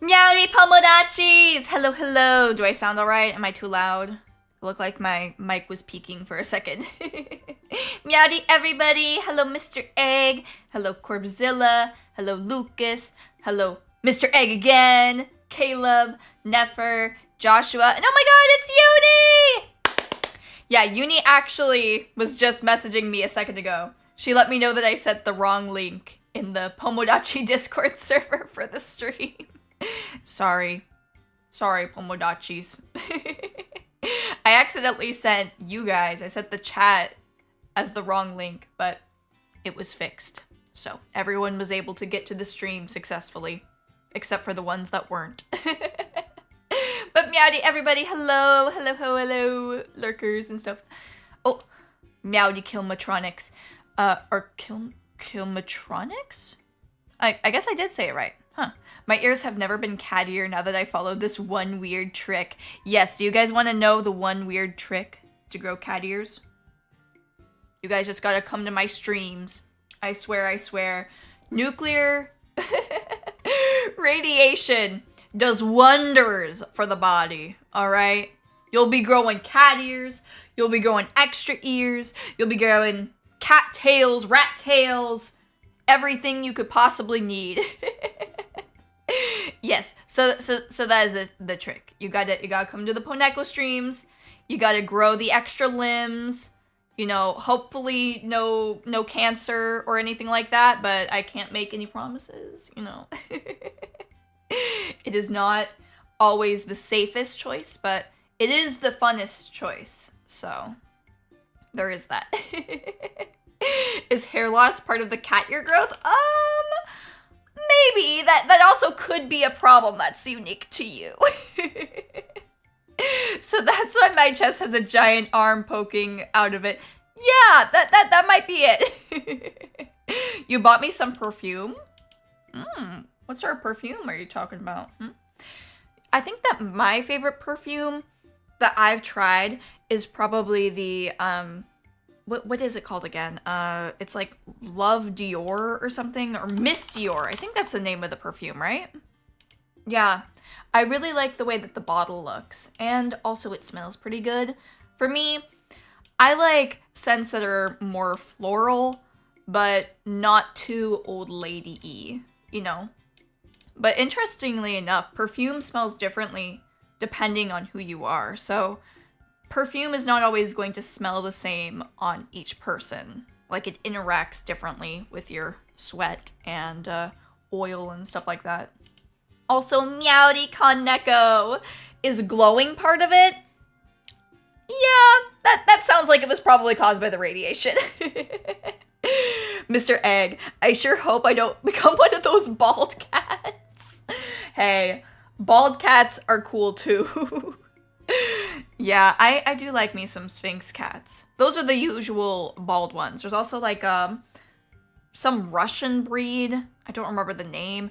Meowdy Pomodachis! Hello, hello. Do I sound alright? Am I too loud? It looked like my mic was peaking for a second. Meowdy everybody! Hello, Mr. Egg. Hello, Corbzilla. Hello, Lucas. Hello, Mr. Egg again. Caleb, Nefer, Joshua, and oh my god, it's Uni! Yeah, Uni actually was just messaging me a second ago. She let me know that I sent the wrong link in the Pomodachi Discord server for the stream. Sorry, Pomodachis. I accidentally sent you guys, I sent the chat as the wrong link, but it was fixed. So everyone was able to get to the stream successfully, except for the ones that weren't. But meowdy everybody, hello, hello, lurkers and stuff. Oh, meowdy Kilmatronics. Or Kilmatronics? I guess I did say it right. Huh. My ears have never been cattier now that I followed this one weird trick. Yes, do you guys want to know the one weird trick to grow cat ears? You guys just gotta come to my streams. I swear. Nuclear radiation does wonders for the body, alright? You'll be growing cat ears, you'll be growing extra ears, you'll be growing cat tails, rat tails, everything you could possibly need. Yes, so that is the trick. You gotta come to the Poneko streams, you gotta grow the extra limbs, you know, hopefully no cancer or anything like that, but I can't make any promises, you know. It is not always the safest choice, but it is the funnest choice, so there is that. Is hair loss part of the cat ear growth? Maybe. That also could be a problem that's unique to you. So that's why my chest has a giant arm poking out of it. Yeah, that might be it. You bought me some perfume? What sort of perfume are you talking about? I think that my favorite perfume that I've tried is probably the, what is it called again? It's like Love Dior or something, or Miss Dior. I think that's the name of the perfume, right? Yeah, I really like the way that the bottle looks, and also it smells pretty good. For me, I like scents that are more floral, but not too old lady-y, you know? But interestingly enough, perfume smells differently depending on who you are. So perfume is not always going to smell the same on each person. Like, it interacts differently with your sweat and oil and stuff like that. Also, meowdy Poneko. Is glowing part of it? Yeah, that sounds like it was probably caused by the radiation. Mr. Egg, I sure hope I don't become one of those bald cats. Hey, bald cats are cool too. Yeah, I do like me some Sphinx cats. Those are the usual bald ones. There's also like some Russian breed. I don't remember the name.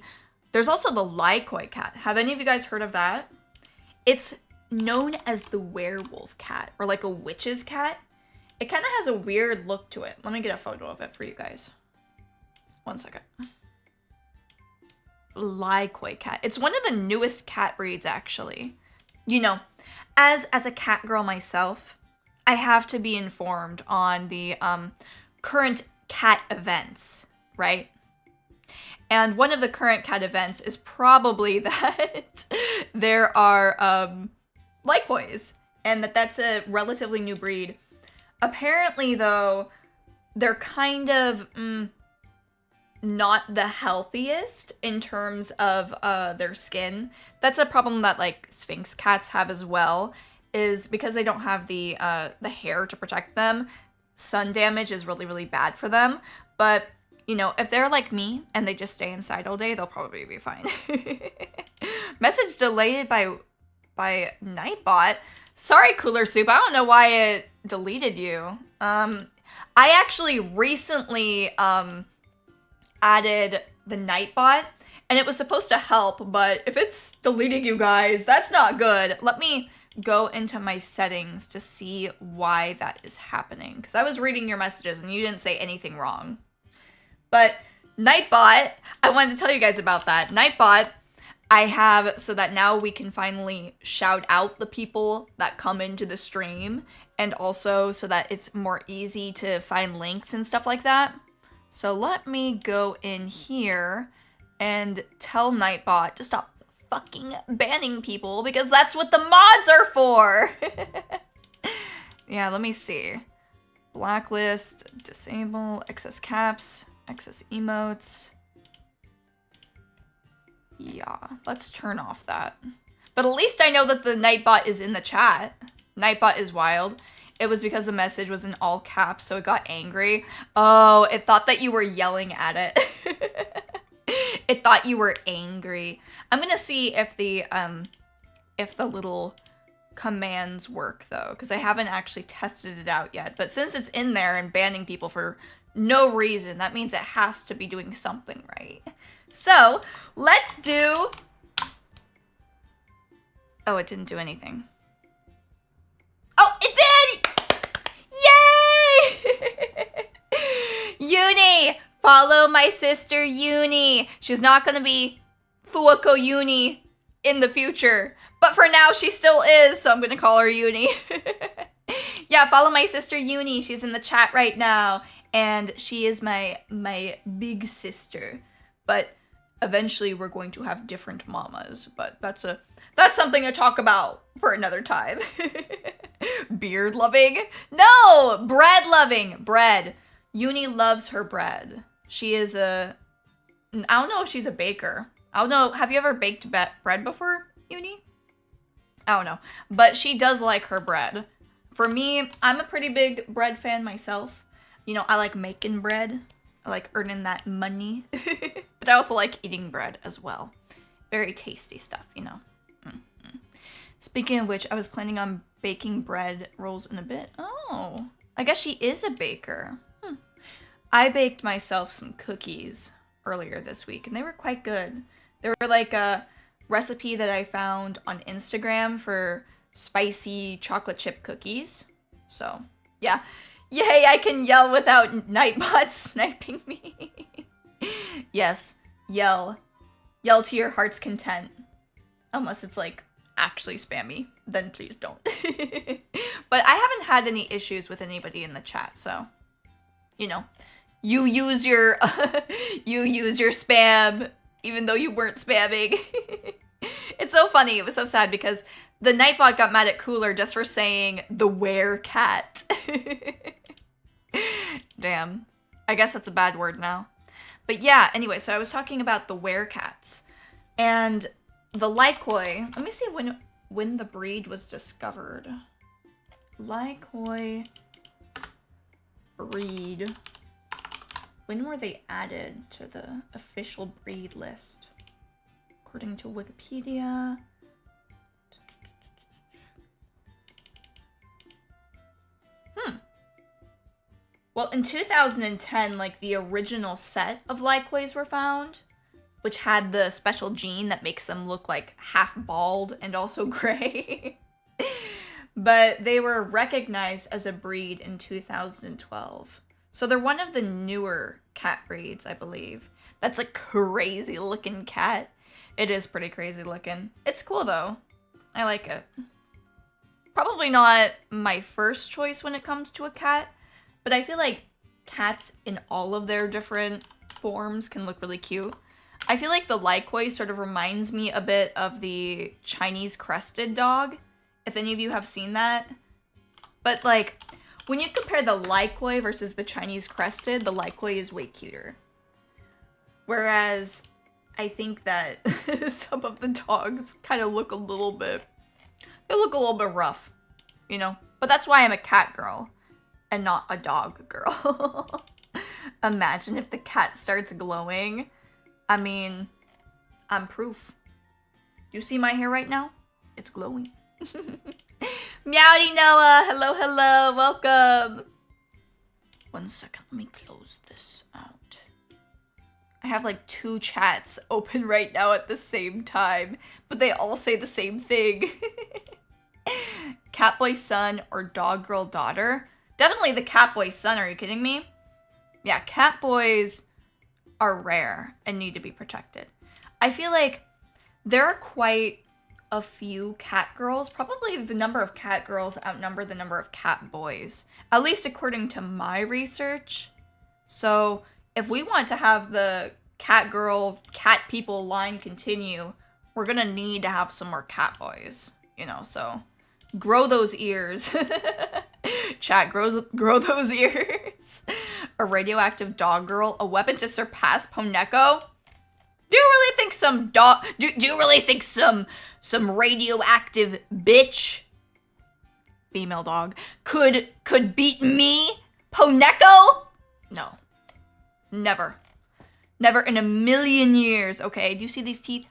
There's also the Lycoy cat. Have any of you guys heard of that? It's known as the werewolf cat, or like a witch's cat. It kind of has a weird look to it. Let me get a photo of it for you guys. One second. Lycoy cat. It's one of the newest cat breeds, actually. You know, as a cat girl myself, I have to be informed on the current cat events, right? And one of the current cat events is probably that there are Lycoys, and that's a relatively new breed. Apparently, though, they're kind of not the healthiest in terms of their skin. That's a problem that like Sphinx cats have as well, is because they don't have the hair to protect them. Sun damage is really, really bad for them. But, you know, if they're like me and they just stay inside all day, they'll probably be fine. Message delayed by Nightbot. Sorry, Cooler Soup. I don't know why it deleted you. I actually recently added the Nightbot, and it was supposed to help, but if it's deleting you guys, that's not good. Let me go into my settings to see why that is happening, because I was reading your messages and you didn't say anything wrong. But Nightbot, I wanted to tell you guys about that. Nightbot, I have so that now we can finally shout out the people that come into the stream, and also so that it's more easy to find links and stuff like that. So let me go in here and tell Nightbot to stop fucking banning people, because that's what the mods are for. Yeah, let me see. Blacklist, disable, excess caps, excess emotes. Yeah, let's turn off that. But at least I know that the Nightbot is in the chat. Nightbot is wild. It was because the message was in all caps, so it got angry. Oh, it thought that you were yelling at it. It thought you were angry. I'm gonna see if the little commands work though, because I haven't actually tested it out yet. But since it's in there and banning people for no reason, that means it has to be doing something right. So let's do... Oh, it didn't do anything. Oh, it did! Yay! Uni! Follow my sister Uni. She's not gonna be Fuako Uni in the future, but for now she still is, so I'm gonna call her Uni. Yeah, follow my sister Uni. She's in the chat right now, and she is my big sister. But eventually we're going to have different mamas, but that's something to talk about for another time. Beard loving? No! Bread loving. Bread. Uni loves her bread. She is I don't know if she's a baker. I don't know. Have you ever baked bread before, Uni? I don't know. But she does like her bread. For me, I'm a pretty big bread fan myself. You know, I like making bread. I like earning that money. But I also like eating bread as well. Very tasty stuff, you know. Speaking of which, I was planning on baking bread rolls in a bit. Oh, I guess she is a baker. I baked myself some cookies earlier this week, and they were quite good. They were like a recipe that I found on Instagram for spicy chocolate chip cookies. So, yeah. Yay, I can yell without Nightbot sniping me. Yes, yell. Yell to your heart's content. Unless it's like actually spammy, then please don't. But I haven't had any issues with anybody in the chat, so, you know. You use your spam, even though you weren't spamming. It's so funny. It was so sad because the Nightbot got mad at Cooler just for saying the were-cat. Damn. I guess that's a bad word now. But yeah, anyway, so I was talking about the were-cats. And the Likoi, let me see when the breed was discovered. Likoi breed. When were they added to the official breed list? According to Wikipedia. Well, in 2010, like, the original set of Likois were found, which had the special gene that makes them look like half bald and also gray. But they were recognized as a breed in 2012. So they're one of the newer cat breeds, I believe. That's a crazy looking cat. It is pretty crazy looking. It's cool though. I like it. Probably not my first choice when it comes to a cat, but I feel like cats in all of their different forms can look really cute. I feel like the Likoi sort of reminds me a bit of the Chinese crested dog, if any of you have seen that. But like, when you compare the Likoi versus the Chinese crested, the Likoi is way cuter. Whereas, I think that some of the dogs kind of look a little bit, they look a little bit rough, you know? But that's why I'm a cat girl and not a dog girl. Imagine if the cat starts glowing. I mean, I'm proof. Do you see my hair right now? It's glowing. Meowdy Noah, hello, hello, welcome. 1 second, let me close this out. I have like 2 chats open right now at the same time, but they all say the same thing. Catboy son or dog girl daughter? Definitely the catboy son, are you kidding me? Yeah, catboys are rare and need to be protected. I feel like there are quite a few cat girls. Probably the number of cat girls outnumber the number of cat boys, at least according to my research. So if we want to have the cat girl, cat people line continue, we're gonna need to have some more cat boys, you know, so grow those ears. Chat, grow those ears. A radioactive dog girl, a weapon to surpass Poneko? Do you really think some dog, do you really think some radioactive bitch, female dog, could beat me, Poneko? No. Never. Never in a million years, okay? Do you see these teeth?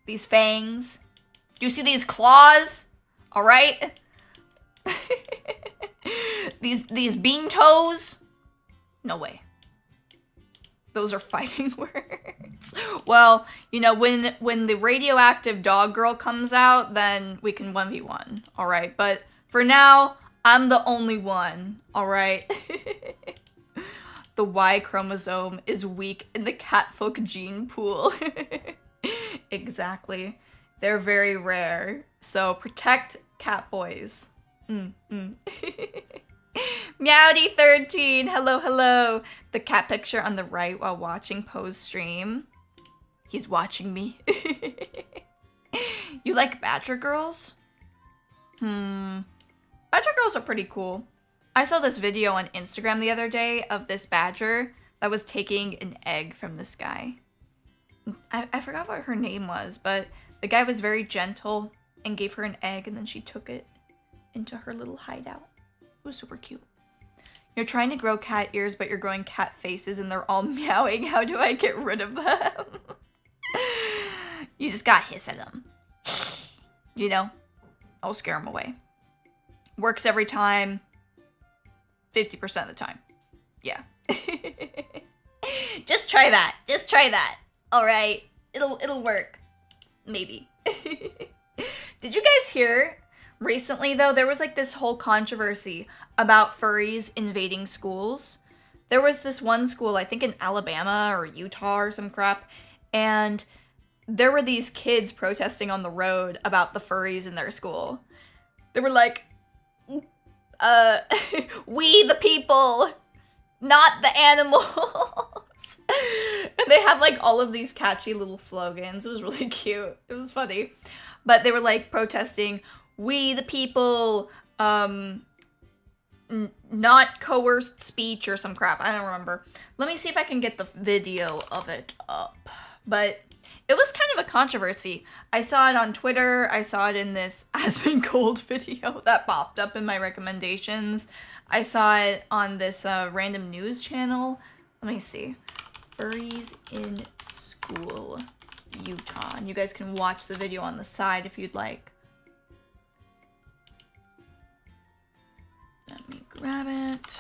These fangs? Do you see these claws? All right? these bean toes? No way. Those are fighting words. Well, you know, when the radioactive dog girl comes out, then we can 1v1, all right? But for now, I'm the only one, all right? The Y chromosome is weak in the catfolk gene pool. Exactly. They're very rare. So protect cat boys. Meowdy13, hello, hello. The cat picture on the right while watching Poe's stream. He's watching me. You like badger girls? Badger girls are pretty cool. I saw this video on Instagram the other day of this badger that was taking an egg from this guy. I forgot what her name was, but the guy was very gentle and gave her an egg, and then she took it into her little hideout. It was super cute. You're trying to grow cat ears, but you're growing cat faces and they're all meowing. How do I get rid of them? You just gotta hiss at them. You know? I'll scare them away. Works every time. 50% of the time. Yeah. Just try that. Just try that. All right. It'll work. Maybe. Did you guys hear recently though, there was like this whole controversy about furries invading schools? There was this one school, I think in Alabama or Utah or some crap, and there were these kids protesting on the road about the furries in their school. They were like, we the people, not the animals. And they had like all of these catchy little slogans. It was really cute. It was funny. But they were like protesting, we the people, not coerced speech or some crap. I don't remember. Let me see if I can get the video of it up. But it was kind of a controversy. I saw it on Twitter. I saw it in this Aspen Gold video that popped up in my recommendations. I saw it on this random news channel. Let me see. Furries in school, Utah. And you guys can watch the video on the side if you'd like. Let me grab it.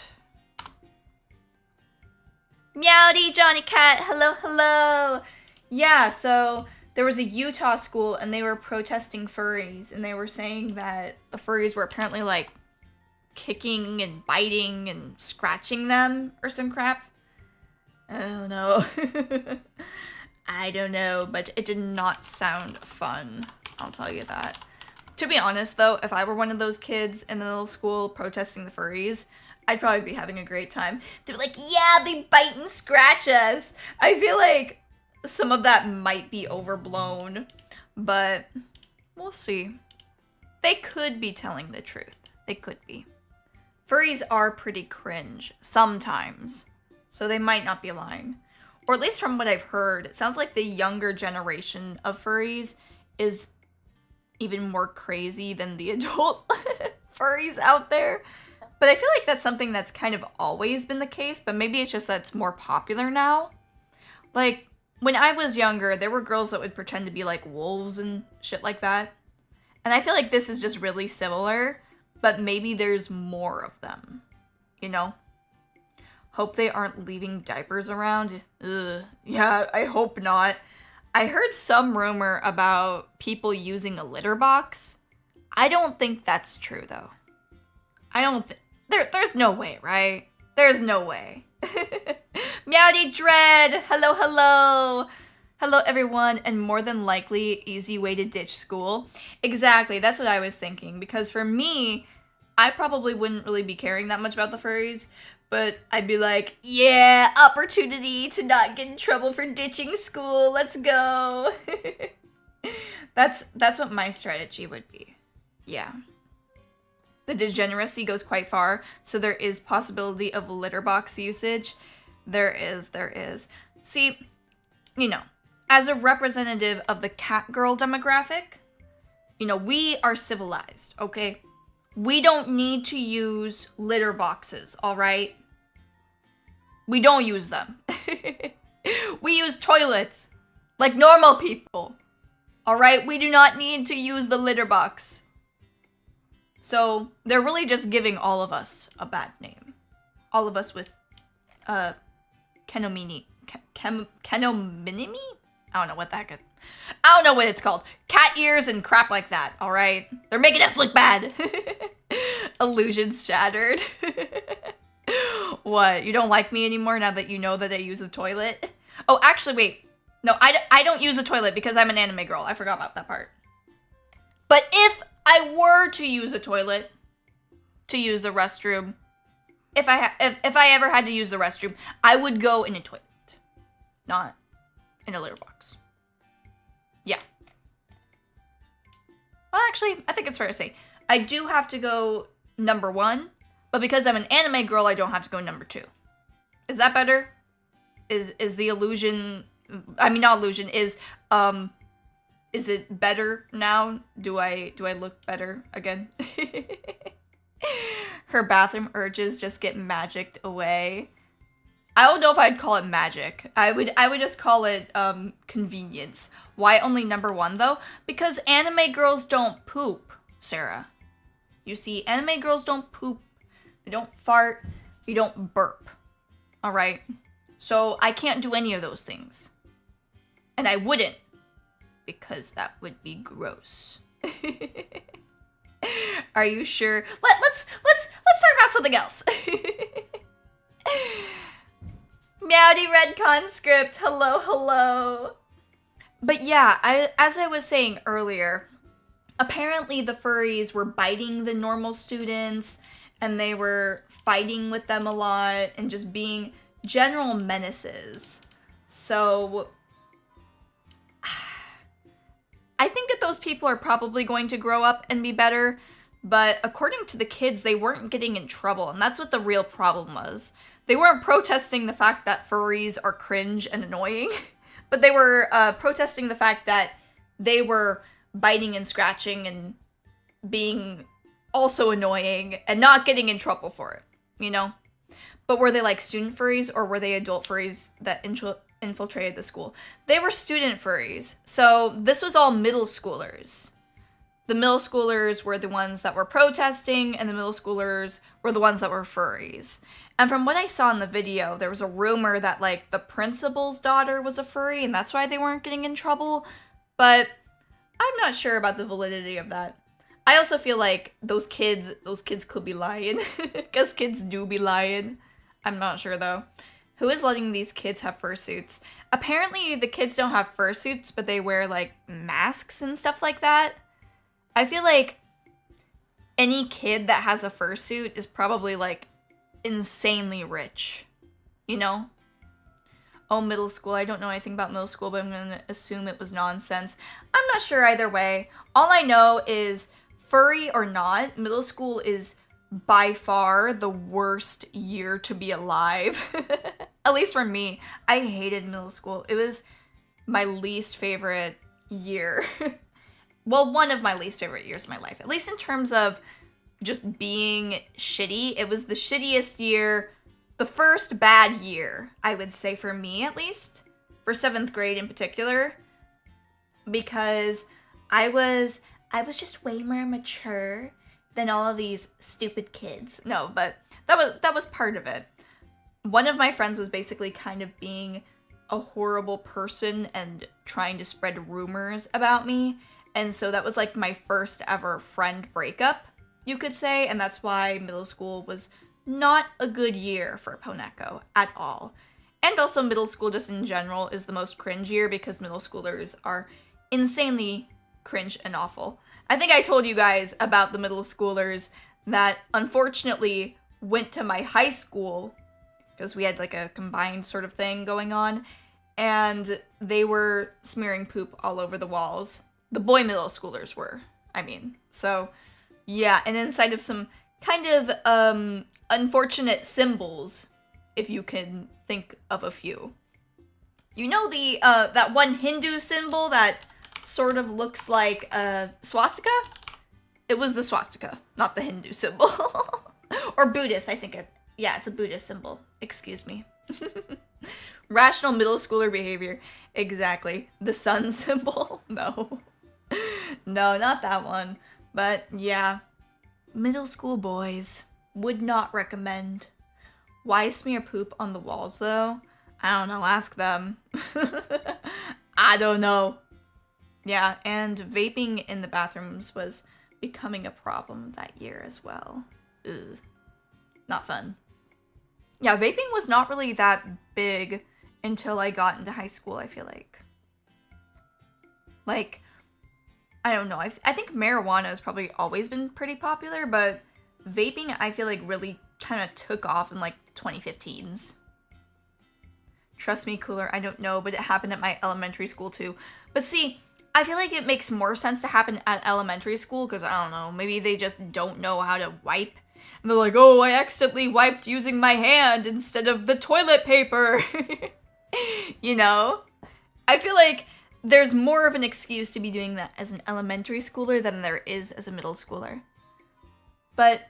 Meowdy Johnny Cat, hello, hello. Yeah, so there was a Utah school and they were protesting furries and they were saying that the furries were apparently like kicking and biting and scratching them or some crap. I don't know. I don't know, but it did not sound fun. I'll tell you that. To be honest though, if I were one of those kids in the little school protesting the furries, I'd probably be having a great time. They're like, yeah, they bite and scratch us. I feel like some of that might be overblown, but we'll see. They could be telling the truth. They could be. Furries are pretty cringe sometimes, so they might not be lying. Or at least from what I've heard, it sounds like the younger generation of furries is even more crazy than the adult furries out there. But I feel like that's something that's kind of always been the case, but maybe it's just that it's more popular now. Like, when I was younger, there were girls that would pretend to be like wolves and shit like that. And I feel like this is just really similar, but maybe there's more of them, you know? Hope they aren't leaving diapers around. Ugh. Yeah, I hope not. I heard some rumor about people using a litter box. I don't think that's true, though. I don't think... There's no way, right? There's no way. Meowdy Dread! Hello, hello! Hello everyone, and more than likely, easy way to ditch school. Exactly, that's what I was thinking, because for me, I probably wouldn't really be caring that much about the furries, but I'd be like, yeah, opportunity to not get in trouble for ditching school, let's go. That's what my strategy would be. Yeah. The degeneracy goes quite far, so there is possibility of litter box usage. There is. See, you know, as a representative of the cat girl demographic, you know, we are civilized, okay? We don't need to use litter boxes, all right? We don't use them. We use toilets like normal people, all right? We do not need to use the litter box. So they're really just giving all of us a bad name. All of us with kenomini. Kenominimi? I don't know what that could. I don't know what it's called. Cat ears and crap like that, alright? They're making us look bad. Illusions shattered. What? You don't like me anymore now that you know that I use the toilet? Oh, actually, wait. No, I don't use the toilet because I'm an anime girl. I forgot about that part. But if I were to use a toilet, to use the restroom, if I ever had to use the restroom, I would go in a toilet, not in a litter box. Yeah. Well, actually, I think it's fair to say I do have to go number 1, but because I'm an anime girl, I don't have to go number 2. Is that better? Is the illusion? I mean, not illusion. Is it better now? Do I look better again? Her bathroom urges just get magicked away. I don't know if I'd call it magic. I would just call it convenience. Why only number 1 though? Because anime girls don't poop, Sarah. You see, anime girls don't poop. They don't fart. They don't burp. All right? So I can't do any of those things. And I wouldn't. Because that would be gross. Are you sure? Let's talk about something else. Meowdy Red Conscript, hello. But yeah, as I was saying earlier, apparently the furries were biting the normal students, and they were fighting with them a lot, and just being general menaces. So I think that those people are probably going to grow up and be better, but according to the kids, they weren't getting in trouble, and that's what the real problem was. They weren't protesting the fact that furries are cringe and annoying, but they were protesting the fact that they were biting and scratching and being also annoying and not getting in trouble for it, you know? But were they like student furries, or were they adult furries that infiltrated the school? They were student furries, so this was all middle schoolers. The middle schoolers were the ones that were protesting, and the middle schoolers were the ones that were furries. And from what I saw in the video, there was a rumor that, like, the principal's daughter was a furry, and that's why they weren't getting in trouble, but I'm not sure about the validity of that. I also feel like those kids could be lying, because kids do be lying. I'm not sure, though. Who is letting these kids have fursuits? Apparently, the kids don't have fursuits, but they wear, like, masks and stuff like that. I feel like any kid that has a fursuit is probably, like, insanely rich. You know? Oh, middle school. I don't know anything about middle school, but I'm gonna assume it was nonsense. I'm not sure either way. All I know is, furry or not, middle school is by far the worst year to be alive. At least for me. I hated middle school. It was my least favorite year. Well, one of my least favorite years of my life. At least in terms of just being shitty. It was the shittiest year. The first bad year, I would say, for me at least. For 7th grade in particular. Because I was just way more mature than all of these stupid kids. No, but that was part of it. One of my friends was basically kind of being a horrible person and trying to spread rumors about me. And so that was like my first ever friend breakup, you could say. And that's why middle school was not a good year for Poneko at all. And also middle school just in general is the most cringe year because middle schoolers are insanely cringe and awful. I think I told you guys about the middle schoolers that unfortunately went to my high school because we had like a combined sort of thing going on, and they were smearing poop all over the walls. The boy middle schoolers were, I mean. So yeah, and inside of some kind of unfortunate symbols, if you can think of a few. You know the that one Hindu symbol that sort of looks like a swastika? It was the swastika, not the Hindu symbol. Or Buddhist, I think yeah, it's a Buddhist symbol. Excuse me. Rational middle schooler behavior. Exactly. The sun symbol. No. No, not that one. But yeah, middle school boys. Would not recommend. Why smear poop on the walls though? I don't know, ask them. I don't know. Yeah, and vaping in the bathrooms was becoming a problem that year as well. Ugh. Not fun. Yeah, vaping was not really that big until I got into high school, I feel like. Like, I don't know. I think marijuana has probably always been pretty popular, but vaping, I feel like, really kind of took off in, like, 2015s. Trust me, cooler, I don't know, but it happened at my elementary school, too. But see, I feel like it makes more sense to happen at elementary school, because, I don't know, maybe they just don't know how to wipe. And they're like, oh, I accidentally wiped using my hand instead of the toilet paper. You know? I feel like there's more of an excuse to be doing that as an elementary schooler than there is as a middle schooler. But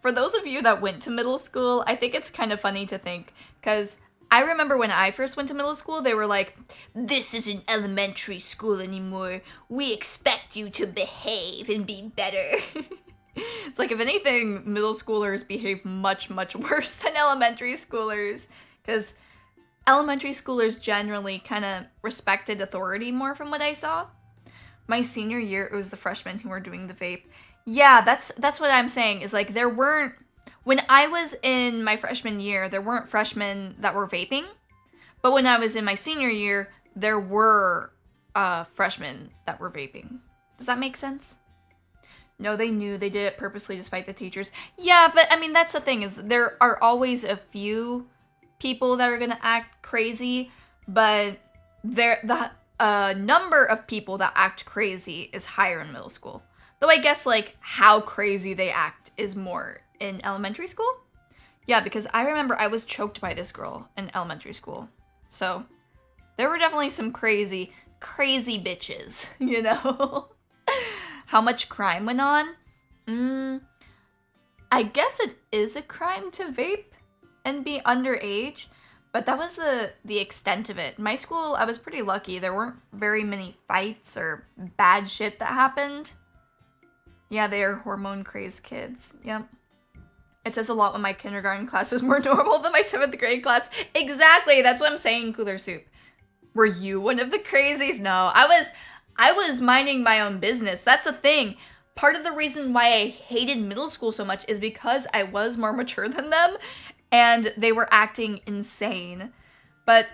for those of you that went to middle school, I think it's kind of funny to think, because I remember when I first went to middle school, they were like, this isn't elementary school anymore. We expect you to behave and be better. It's like, if anything, middle schoolers behave much, much worse than elementary schoolers, because elementary schoolers generally kind of respected authority more from what I saw. My senior year, it was the freshmen who were doing the vape. Yeah, that's what I'm saying, is like there weren't, when I was in my freshman year, there weren't freshmen that were vaping, but when I was in my senior year, there were freshmen that were vaping. Does that make sense? No, they knew. They did it purposely despite the teachers. Yeah, but I mean, that's the thing, is there are always a few people that are going to act crazy, but the number of people that act crazy is higher in middle school. Though I guess, like, how crazy they act is more in elementary school. Yeah, because I remember I was choked by this girl in elementary school. So there were definitely some crazy, crazy bitches, you know? How much crime went on? I guess it is a crime to vape and be underage, but that was the extent of it. In my school, I was pretty lucky. There weren't very many fights or bad shit that happened. Yeah, they are hormone-crazed kids. Yep. It says a lot when my kindergarten class was more normal than my 7th grade class. Exactly, that's what I'm saying, Cooler Soup. Were you one of the crazies? No, I was minding my own business. That's a thing. Part of the reason why I hated middle school so much is because I was more mature than them, and they were acting insane. But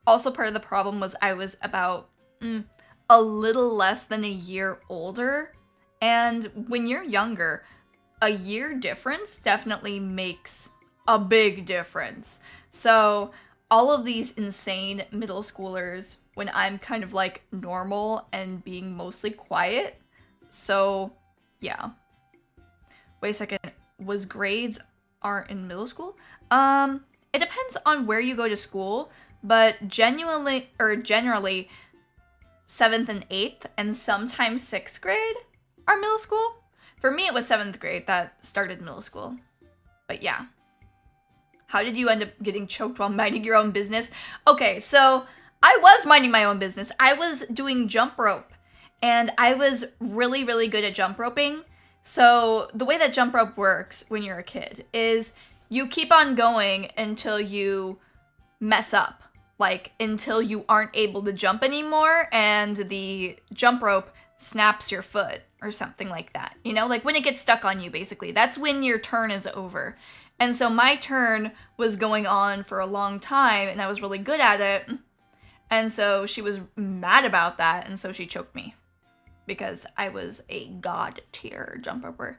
also part of the problem was I was about a little less than a year older. And when you're younger, a year difference definitely makes a big difference. So all of these insane middle schoolers, when I'm kind of like normal and being mostly quiet. So yeah. Wait a second. Was grades aren't in middle school? It depends on where you go to school, but generally 7th and 8th and sometimes 6th grade are middle school. For me, it was 7th grade that started middle school. But yeah. How did you end up getting choked while minding your own business? Okay, so I was minding my own business. I was doing jump rope, and I was really, really good at jump roping. So the way that jump rope works when you're a kid is you keep on going until you mess up, like until you aren't able to jump anymore and the jump rope snaps your foot or something like that. You know, like when it gets stuck on you, basically. That's when your turn is over. And so my turn was going on for a long time, and I was really good at it. And so she was mad about that, and so she choked me. Because I was a god tier jump roper.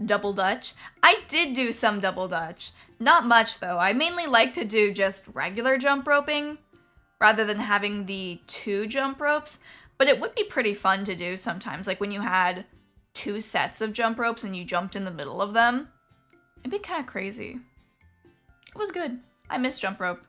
Double Dutch. I did do some double Dutch. Not much, though. I mainly like to do just regular jump roping, rather than having the 2 jump ropes. But it would be pretty fun to do sometimes, like when you had 2 sets of jump ropes and you jumped in the middle of them. It'd be kind of crazy. It was good. I miss jump rope.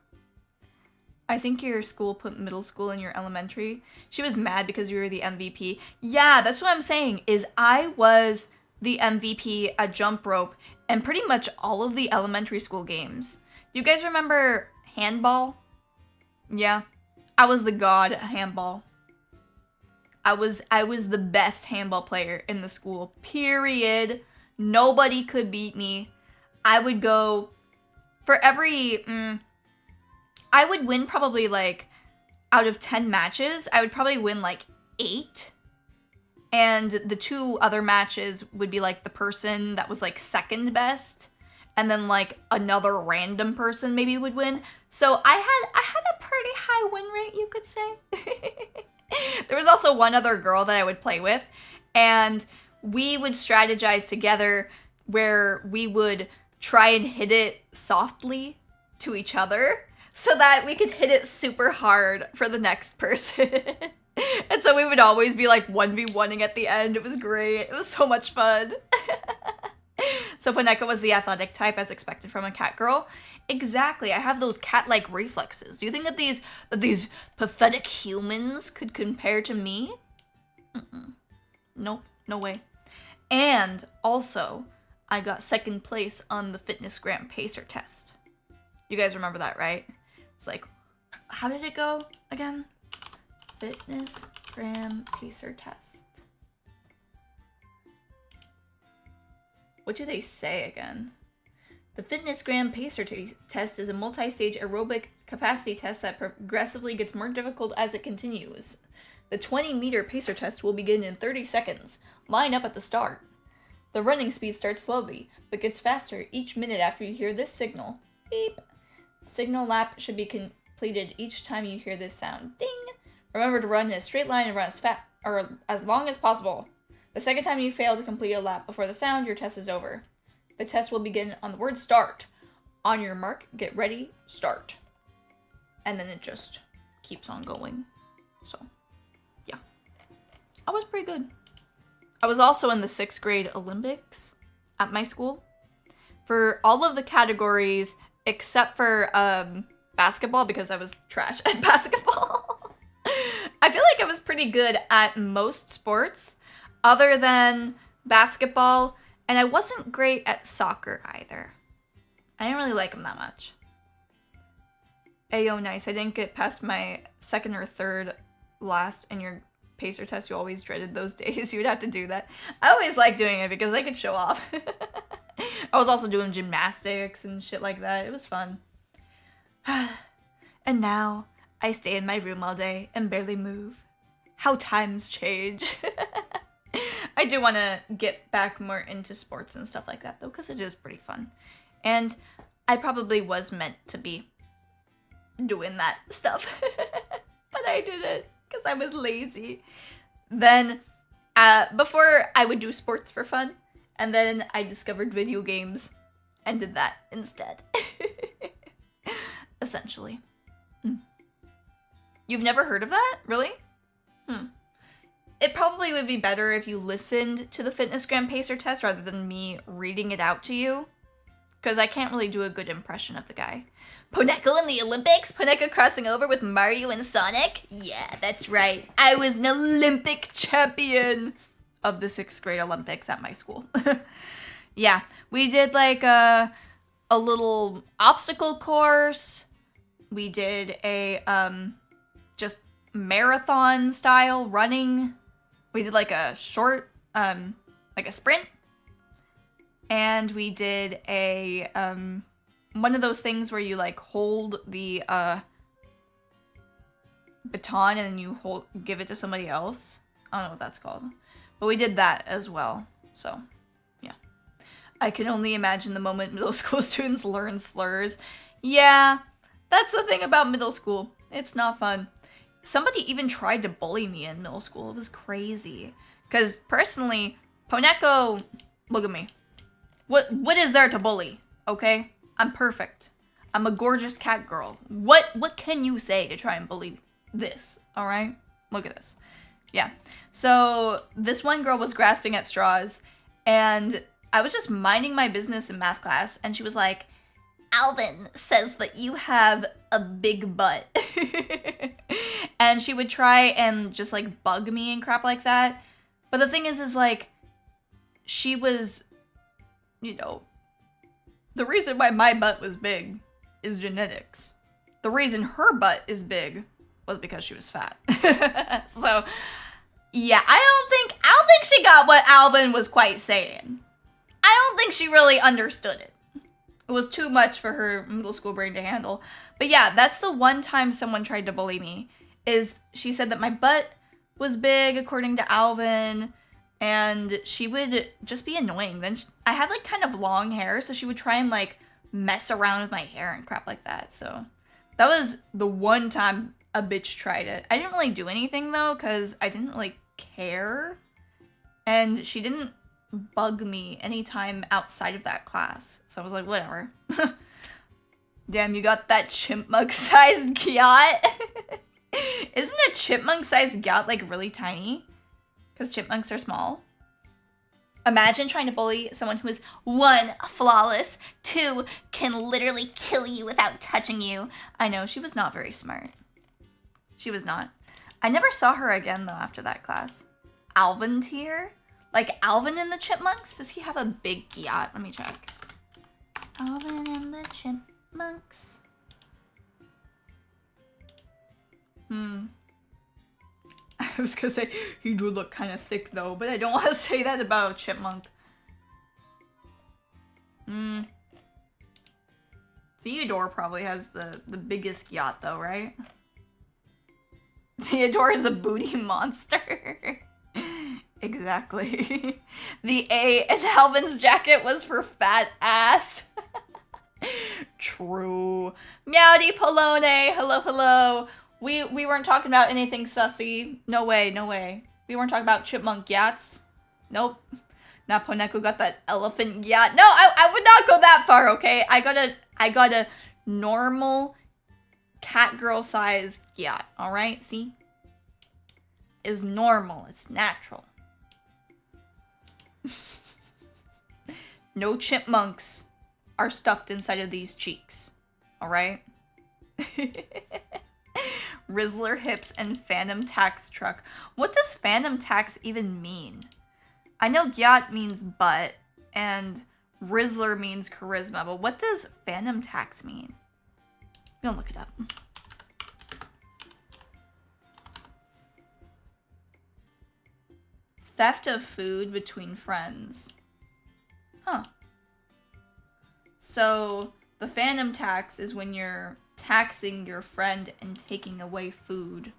I think your school put middle school in your elementary. She was mad because you were the MVP. Yeah, that's what I'm saying, is I was the MVP at jump rope and pretty much all of the elementary school games. Do you guys remember handball? Yeah, I was the god at handball. I was the best handball player in the school, period. Nobody could beat me. I would go for every, I would win probably like, out of 10 matches, I would probably win like 8. And the 2 other matches would be like the person that was like second best. And then like another random person maybe would win. So I had a pretty high win rate, you could say. There was also one other girl that I would play with. And we would strategize together where we would try and hit it softly to each other so that we could hit it super hard for the next person. And so we would always be like 1v1ing at the end. It was great. It was so much fun. So Poneko was the athletic type as expected from a cat girl. Exactly. I have those cat-like reflexes. Do you think that these pathetic humans could compare to me? Nope. No way. And also, I got second place on the Fitnessgram Pacer test. You guys remember that, right? It's like, how did it go again? Fitnessgram Pacer test. What do they say again? The Fitnessgram Pacer test is a multi-stage aerobic capacity test that progressively gets more difficult as it continues. The 20-meter pacer test will begin in 30 seconds. Line up at the start. The running speed starts slowly, but gets faster each minute after you hear this signal. Beep. Signal lap should be completed each time you hear this sound. Ding. Remember to run in a straight line and run as long as possible. The second time you fail to complete a lap before the sound, your test is over. The test will begin on the word start. On your mark, get ready, start. And then it just keeps on going. So, yeah. I was pretty good. I was also in the 6th grade Olympics at my school. For all of the categories except for basketball, because I was trash at basketball. I feel like I was pretty good at most sports other than basketball, and I wasn't great at soccer either. I didn't really like them that much. Ayo, nice. I didn't get past my 2nd or 3rd last in your pacer test. You always dreaded those days. You would have to do that. I always liked doing it because I could show off. I was also doing gymnastics and shit like that. It was fun. And now, I stay in my room all day and barely move. How times change. I do want to get back more into sports and stuff like that, though, because it is pretty fun. And I probably was meant to be doing that stuff. But I didn't, because I was lazy. Then, before I would do sports for fun, and then I discovered video games and did that instead. Essentially. You've never heard of that? Really? It probably would be better if you listened to the Fitnessgram Pacer test rather than me reading it out to you. Because I can't really do a good impression of the guy. Poneko in the Olympics? Poneko crossing over with Mario and Sonic? Yeah, that's right. I was an Olympic champion of the 6th grade Olympics at my school. Yeah, we did like a little obstacle course. We did a just marathon style running. We did like a short, like a sprint. And we did a, one of those things where you like hold the baton and then you give it to somebody else. I don't know what that's called. But we did that as well. So, yeah. I can only imagine the moment middle school students learn slurs. Yeah, that's the thing about middle school. It's not fun. Somebody even tried to bully me in middle school. It was crazy. Because personally, Poneko, look at me. What is there to bully? Okay? I'm perfect. I'm a gorgeous cat girl. What can you say to try and bully this? Alright? Look at this. Yeah. So this one girl was grasping at straws, and I was just minding my business in math class, and she was like, Alvin says that you have a big butt. And she would try and just like bug me and crap like that. But the thing is like, she was, you know, the reason why my butt was big is genetics. The reason her butt is big was because she was fat. So, yeah, I don't think she got what Alvin was quite saying. I don't think she really understood it. It was too much for her middle school brain to handle. But yeah, that's the one time someone tried to bully me, is she said that my butt was big according to Alvin, and she would just be annoying. Then I had like kind of long hair, so she would try and like mess around with my hair and crap like that. So that was the one time a bitch tried it. I didn't really do anything though, because I didn't really care. And she didn't bug me anytime outside of that class. So I was like, whatever. Damn, you got that chipmunk-sized yacht? Isn't a chipmunk-sized yacht like really tiny? Because chipmunks are small. Imagine trying to bully someone who is 1, flawless, 2, can literally kill you without touching you. I know, she was not very smart. She was not. I never saw her again though after that class. Alvin tier? Like Alvin and the Chipmunks? Does he have a big yacht? Let me check. Alvin and the Chipmunks. I was gonna say, he do look kind of thick though, but I don't want to say that about a chipmunk. Theodore probably has the biggest yacht though, right? Theodore is a booty monster. Exactly. The A in Alvin's jacket was for fat ass. True. Meowdy Polone, hello, hello. We weren't talking about anything sussy. No way, no way. We weren't talking about chipmunk yachts. Nope. Now Poneko got that elephant yacht. No, I would not go that far, okay? I got a normal cat girl sized yacht, alright? See? It's normal, it's natural. No chipmunks are stuffed inside of these cheeks. Alright? Rizzler hips and Phantom Tax truck. What does Phantom Tax even mean? I know yacht means butt and Rizzler means charisma, but what does Phantom Tax mean? Go look it up. Theft of food between friends. Huh. So, the Phantom Tax is when you're taxing your friend and taking away food.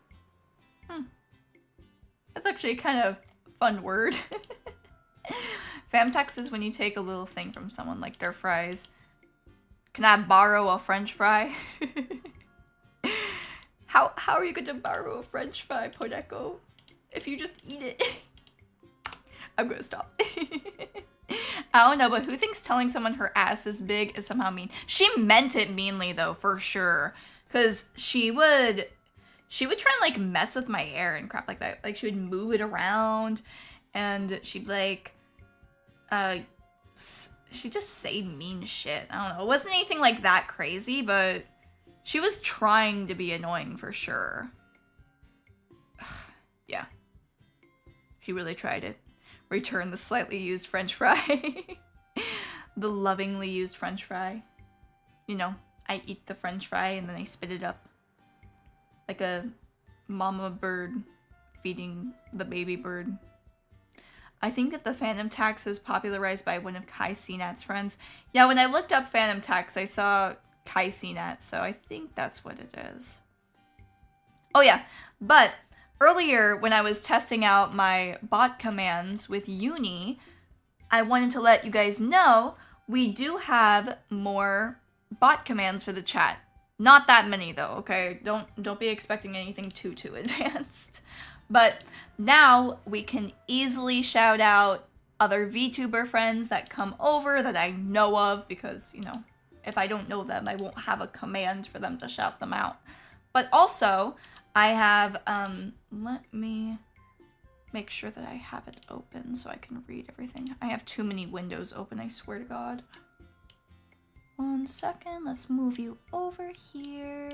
That's actually a kind of fun word. Phantom Tax is when you take a little thing from someone, like their fries. Can I borrow a French fry? How are you going to borrow a French fry, Poneko? If you just eat it. I'm gonna stop. I don't know, but who thinks telling someone her ass is big is somehow mean? She meant it meanly though, for sure. Cause she would try and like mess with my hair and crap like that. Like she would move it around and she'd like, she'd just say mean shit. I don't know. It wasn't anything like that crazy, but she was trying to be annoying for sure. Yeah. She really tried it. Return the slightly used French fry. The lovingly used French fry. You know, I eat the French fry and then I spit it up. Like a mama bird feeding the baby bird. I think that the Phantom Tax was popularized by one of Kai Cenat's friends. Yeah, when I looked up Phantom Tax, I saw Kai Cenat, so I think that's what it is. Oh yeah, but earlier, when I was testing out my bot commands with Uni, I wanted to let you guys know we do have more bot commands for the chat. Not that many though, okay? Don't be expecting anything too advanced. But now we can easily shout out other VTuber friends that come over that I know of because, you know, if I don't know them, I won't have a command for them to shout them out. But also, I have, let me make sure that I have it open so I can read everything. I have too many windows open, I swear to God. 1 second, let's move you over here.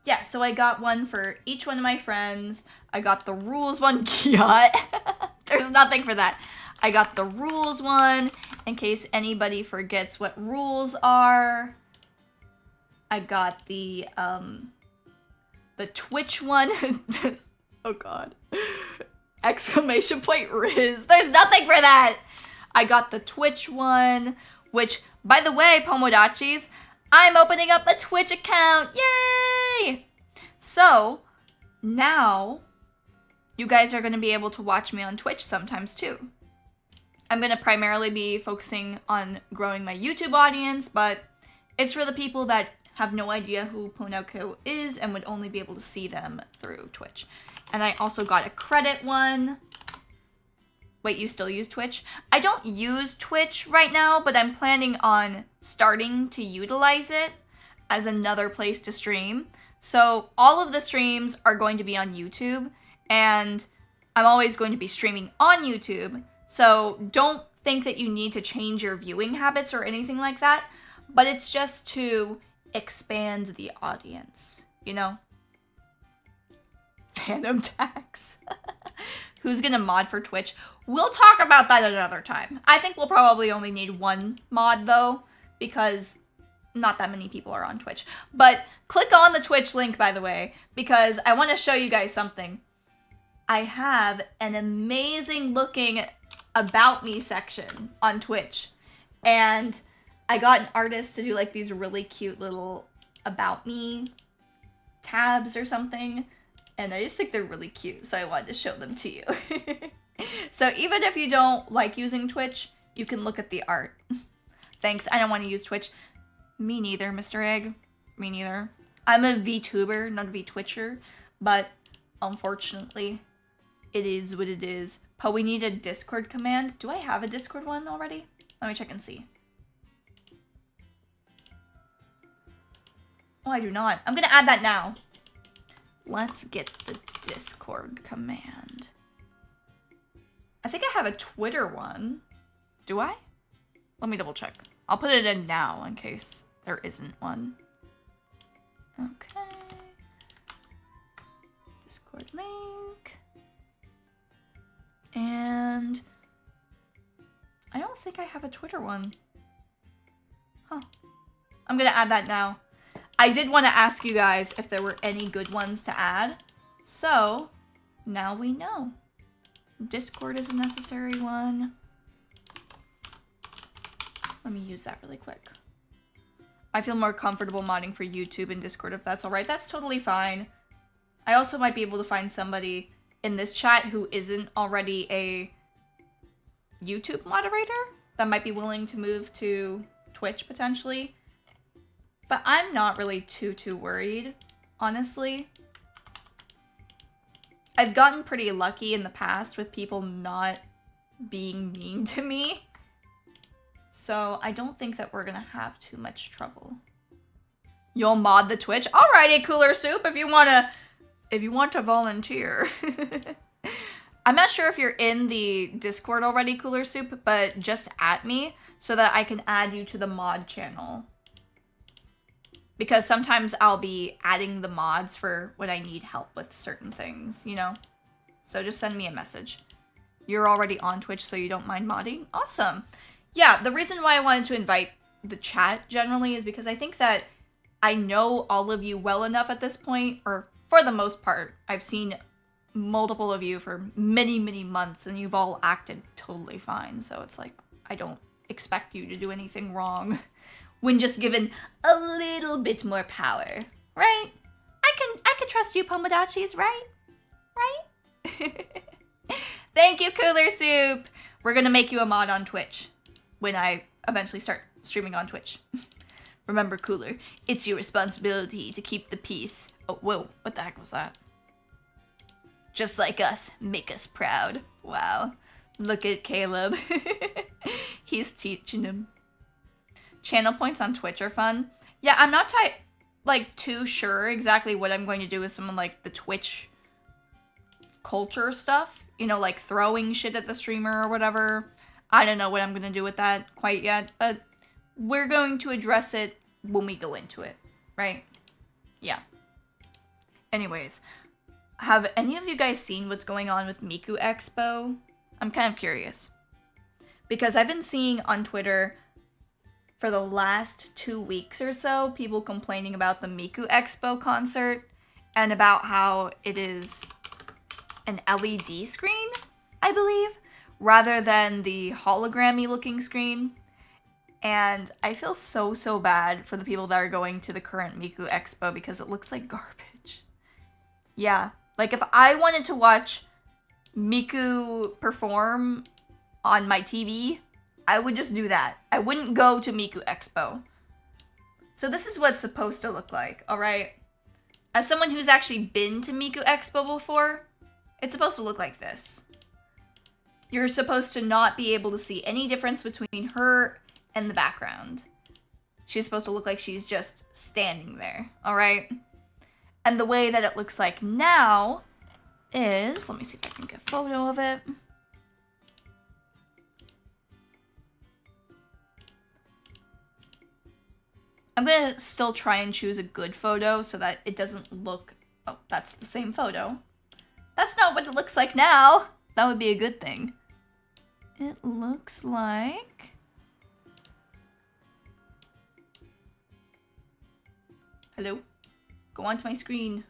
Yeah, so I got one for each one of my friends. I got the rules one. Yeah, there's nothing for that. I got the rules one in case anybody forgets what rules are. I got the Twitch one. Oh God. Exclamation point Riz. There's nothing for that. I got the Twitch one, which, by the way, Pomodachis, I'm opening up a Twitch account. Yay! So, now, you guys are going to be able to watch me on Twitch sometimes too. I'm going to primarily be focusing on growing my YouTube audience, but it's for the people that have no idea who Poneko is and would only be able to see them through Twitch. And I also got a credit one. Wait, you still use Twitch? I don't use Twitch right now, but I'm planning on starting to utilize it as another place to stream. So all of the streams are going to be on YouTube, and I'm always going to be streaming on YouTube. So don't think that you need to change your viewing habits or anything like that, but it's just to expand the audience, you know? Phantom tax. Who's gonna mod for Twitch? We'll talk about that another time. I think we'll probably only need one mod though, because not that many people are on Twitch. But click on the Twitch link, by the way, because I want to show you guys something. I have an amazing looking About Me section on Twitch. And I got an artist to do like these really cute little About Me tabs or something. And I just think they're really cute, so I wanted to show them to you. So even if you don't like using Twitch, you can look at the art. Thanks, I don't want to use Twitch. Me neither, Mr. Egg. Me neither. I'm a VTuber, not a VTwitcher, but unfortunately, it is what it is. But we need a Discord command. Do I have a Discord one already? Let me check and see. Oh, I do not. I'm gonna add that now. Let's get the Discord command. I think I have a Twitter one. Do I? Let me double check. I'll put it in now in case there isn't one. Okay. Discord link. And I don't think I have a Twitter one. Huh. I'm gonna add that now. I did want to ask you guys if there were any good ones to add. So, now we know. Discord is a necessary one. Let me use that really quick. I feel more comfortable modding for YouTube and Discord if that's alright. That's totally fine. I also might be able to find somebody in this chat who isn't already a YouTube moderator that might be willing to move to Twitch potentially. But I'm not really too worried, honestly. I've gotten pretty lucky in the past with people not being mean to me. So I don't think that we're gonna have too much trouble. You'll mod the Twitch? Alrighty, Cooler Soup, if you want to volunteer. I'm not sure if you're in the Discord already, Cooler Soup, but just at me so that I can add you to the mod channel. Because sometimes I'll be adding the mods for when I need help with certain things, you know? So just send me a message. You're already on Twitch, so you don't mind modding? Awesome. Yeah, the reason why I wanted to invite the chat generally is because I think that I know all of you well enough at this point, or for the most part. I've seen multiple of you for many months, and you've all acted totally fine. So it's like, I don't expect you to do anything wrong. When just given a little bit more power, right? I can trust you, Pomodachis, right? Right? Thank you, Cooler Soup. We're gonna make you a mod on Twitch when I eventually start streaming on Twitch. Remember, Cooler, it's your responsibility to keep the peace. Oh, whoa, what the heck was that? Just like us, make us proud. Wow. Look at Caleb. He's teaching him. Channel points on Twitch are fun. Yeah, I'm not too sure exactly what I'm going to do with some of like the Twitch culture stuff. You know, like throwing shit at the streamer or whatever. I don't know what I'm gonna do with that quite yet, but we're going to address it when we go into it, right? Yeah. Anyways, have any of you guys seen what's going on with Miku Expo? I'm kind of curious. Because I've been seeing on Twitter for the last 2 weeks or so, people complaining about the Miku Expo concert and about how it is an LED screen, I believe, rather than the hologrammy looking screen. And I feel so bad for the people that are going to the current Miku Expo because it looks like garbage. Yeah, like if I wanted to watch Miku perform on my TV, I would just do that. I wouldn't go to Miku Expo. So this is what it's supposed to look like, alright? As someone who's actually been to Miku Expo before, it's supposed to look like this. You're supposed to not be able to see any difference between her and the background. She's supposed to look like she's just standing there, alright? And the way that it looks like now is, let me see if I can get a photo of it. I'm gonna still try and choose a good photo so that it doesn't look, oh, that's the same photo. That's not what it looks like now. That would be a good thing. It looks like... Hello? Go onto my screen.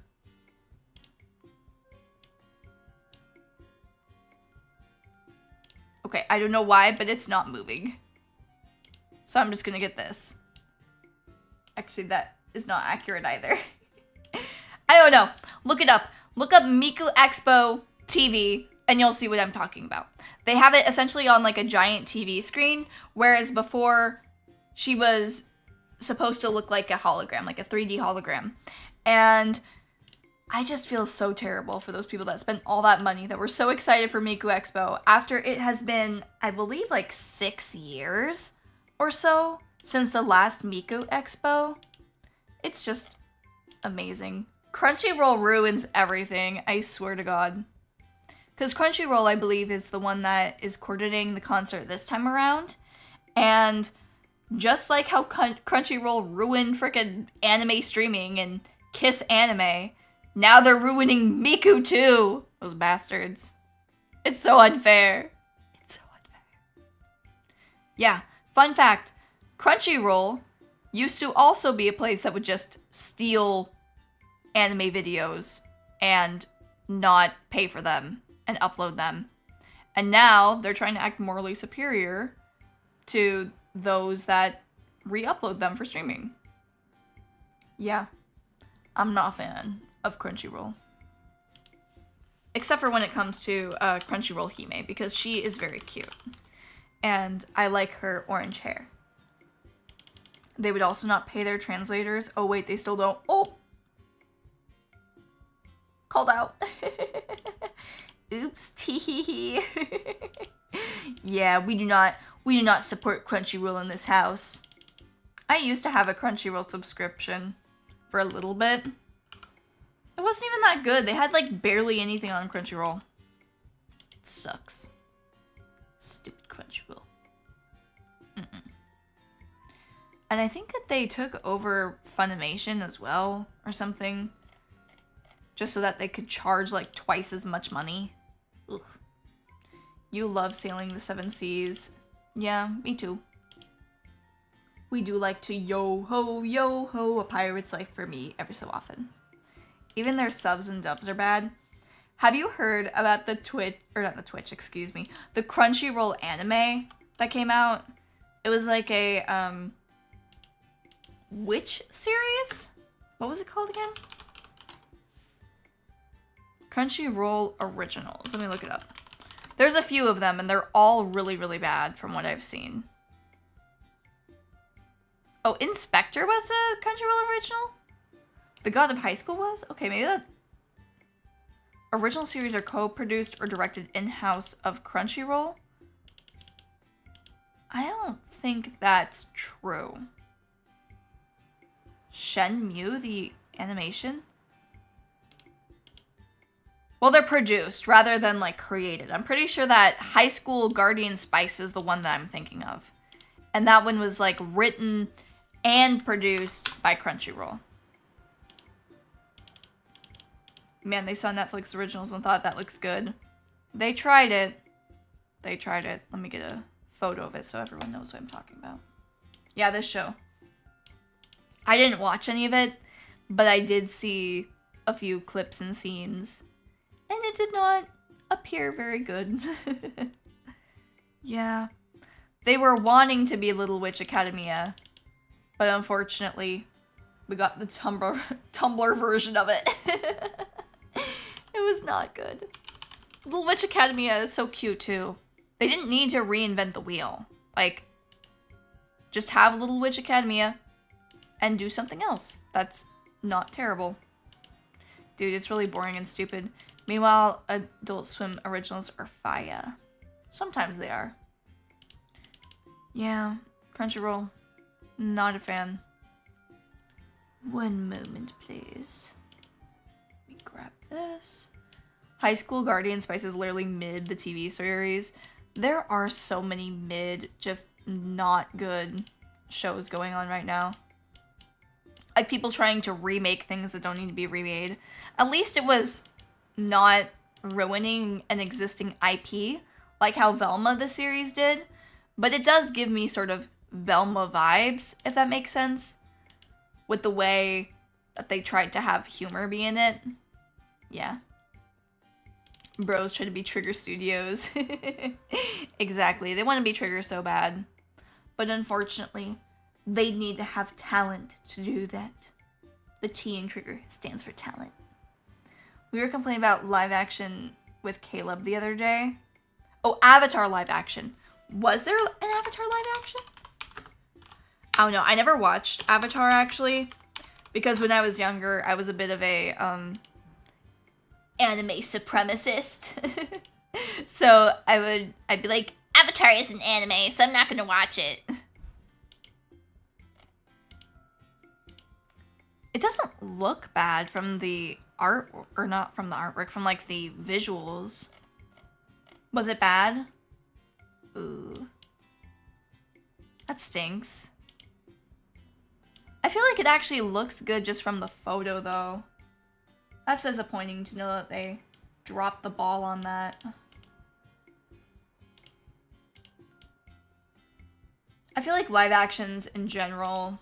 Okay, I don't know why, but it's not moving. So I'm just gonna get this. Actually, that is not accurate either. I don't know. Look it up. Look up Miku Expo TV and you'll see what I'm talking about. They have it essentially on like a giant TV screen, whereas before she was supposed to look like a hologram, like a 3D hologram. And I just feel so terrible for those people that spent all that money, that were so excited for Miku Expo after it has been, I believe, like 6 years or so since the last Miku Expo. It's just amazing. Crunchyroll ruins everything, I swear to God. Because Crunchyroll, I believe, is the one that is coordinating the concert this time around. And just like how Crunchyroll ruined frickin' anime streaming and Kiss Anime, now they're ruining Miku too! Those bastards. It's so unfair. It's so unfair. Yeah, fun fact. Crunchyroll used to also be a place that would just steal anime videos and not pay for them and upload them. And now they're trying to act morally superior to those that re-upload them for streaming. Yeah, I'm not a fan of Crunchyroll. Except for when it comes to Crunchyroll Hime, because she is very cute. And I like her orange hair. They would also not pay their translators. Oh wait, they still don't. Oh! Called out. Oops, tee. Yeah, we do not support Crunchyroll in this house. I used to have a Crunchyroll subscription for a little bit. It wasn't even that good. They had like barely anything on Crunchyroll. It sucks. Stupid Crunchyroll. And I think that they took over Funimation as well, or something. Just so that they could charge like twice as much money. Ugh. You love sailing the 7 seas. Yeah, me too. We do like to yo-ho, a pirate's life for me every so often. Even their subs and dubs are bad. Have you heard about the the Crunchyroll anime that came out? It was like a, witch series? What was it called again? Crunchyroll Originals. Let me look it up. There's a few of them, and they're all really, really bad from what I've seen. Oh, Inspector was a Crunchyroll original? The God of High School was? Okay, maybe that... Original series are co-produced or directed in-house of Crunchyroll? I don't think that's true. Shenmue, the animation? Well, they're produced rather than, like, created. I'm pretty sure that High School Guardian Spice is the one that I'm thinking of. And that one was, like, written and produced by Crunchyroll. Man, they saw Netflix originals and thought that looks good. They tried it. They tried it. Let me get a photo of it so everyone knows what I'm talking about. Yeah, this show. I didn't watch any of it, but I did see a few clips and scenes. And it did not appear very good. Yeah. They were wanting to be Little Witch Academia, but unfortunately, we got the Tumblr version of it. It was not good. Little Witch Academia is so cute too. They didn't need to reinvent the wheel. Like, just have Little Witch Academia and do something else. That's not terrible. Dude, it's really boring and stupid. Meanwhile, Adult Swim originals are fire. Sometimes they are. Yeah, Crunchyroll. Not a fan. One moment, please. Let me grab this. High School Guardian Spice is literally mid the TV series. There are so many mid, just not good shows going on right now. Like people trying to remake things that don't need to be remade. At least it was not ruining an existing IP, like how Velma the series did. But it does give me sort of Velma vibes, if that makes sense. With the way that they tried to have humor be in it. Yeah. Bros try to be Trigger Studios. Exactly. They want to be Trigger so bad. But unfortunately, they need to have talent to do that. The T in Trigger stands for talent. We were complaining about live action with Caleb the other day. Oh, Avatar live action. Was there an Avatar live action? I don't know. I never watched Avatar actually. Because when I was younger, I was a bit of a anime supremacist. So I'd be like, Avatar is an anime, so I'm not gonna watch it. It doesn't look bad from the art, or not from the artwork, from like the visuals. Was it bad? Ooh. That stinks. I feel like it actually looks good just from the photo though. That's disappointing to know that they dropped the ball on that. I feel like live actions in general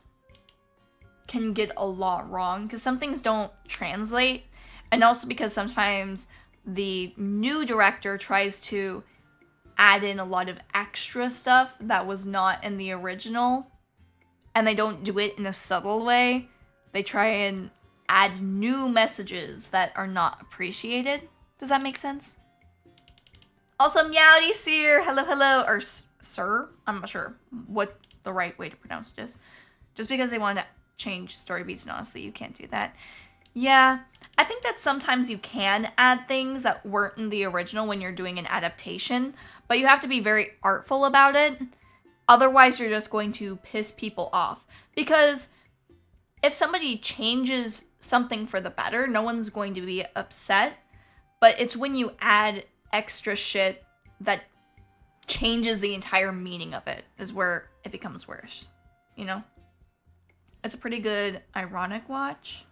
can get a lot wrong because some things don't translate, and also because sometimes the new director tries to add in a lot of extra stuff that was not in the original, and they don't do it in a subtle way. They try and add new messages that are not appreciated. Does that make sense? Also, Meowdy Seer, hello, or sir? I'm not sure what the right way to pronounce it is. Just because they want to change story beats, and honestly, you can't do that. Yeah, I think that sometimes you can add things that weren't in the original when you're doing an adaptation, but you have to be very artful about it. Otherwise, you're just going to piss people off. Because if somebody changes something for the better, no one's going to be upset. But it's when you add extra shit that changes the entire meaning of it is where it becomes worse. You know? It's a pretty good ironic watch.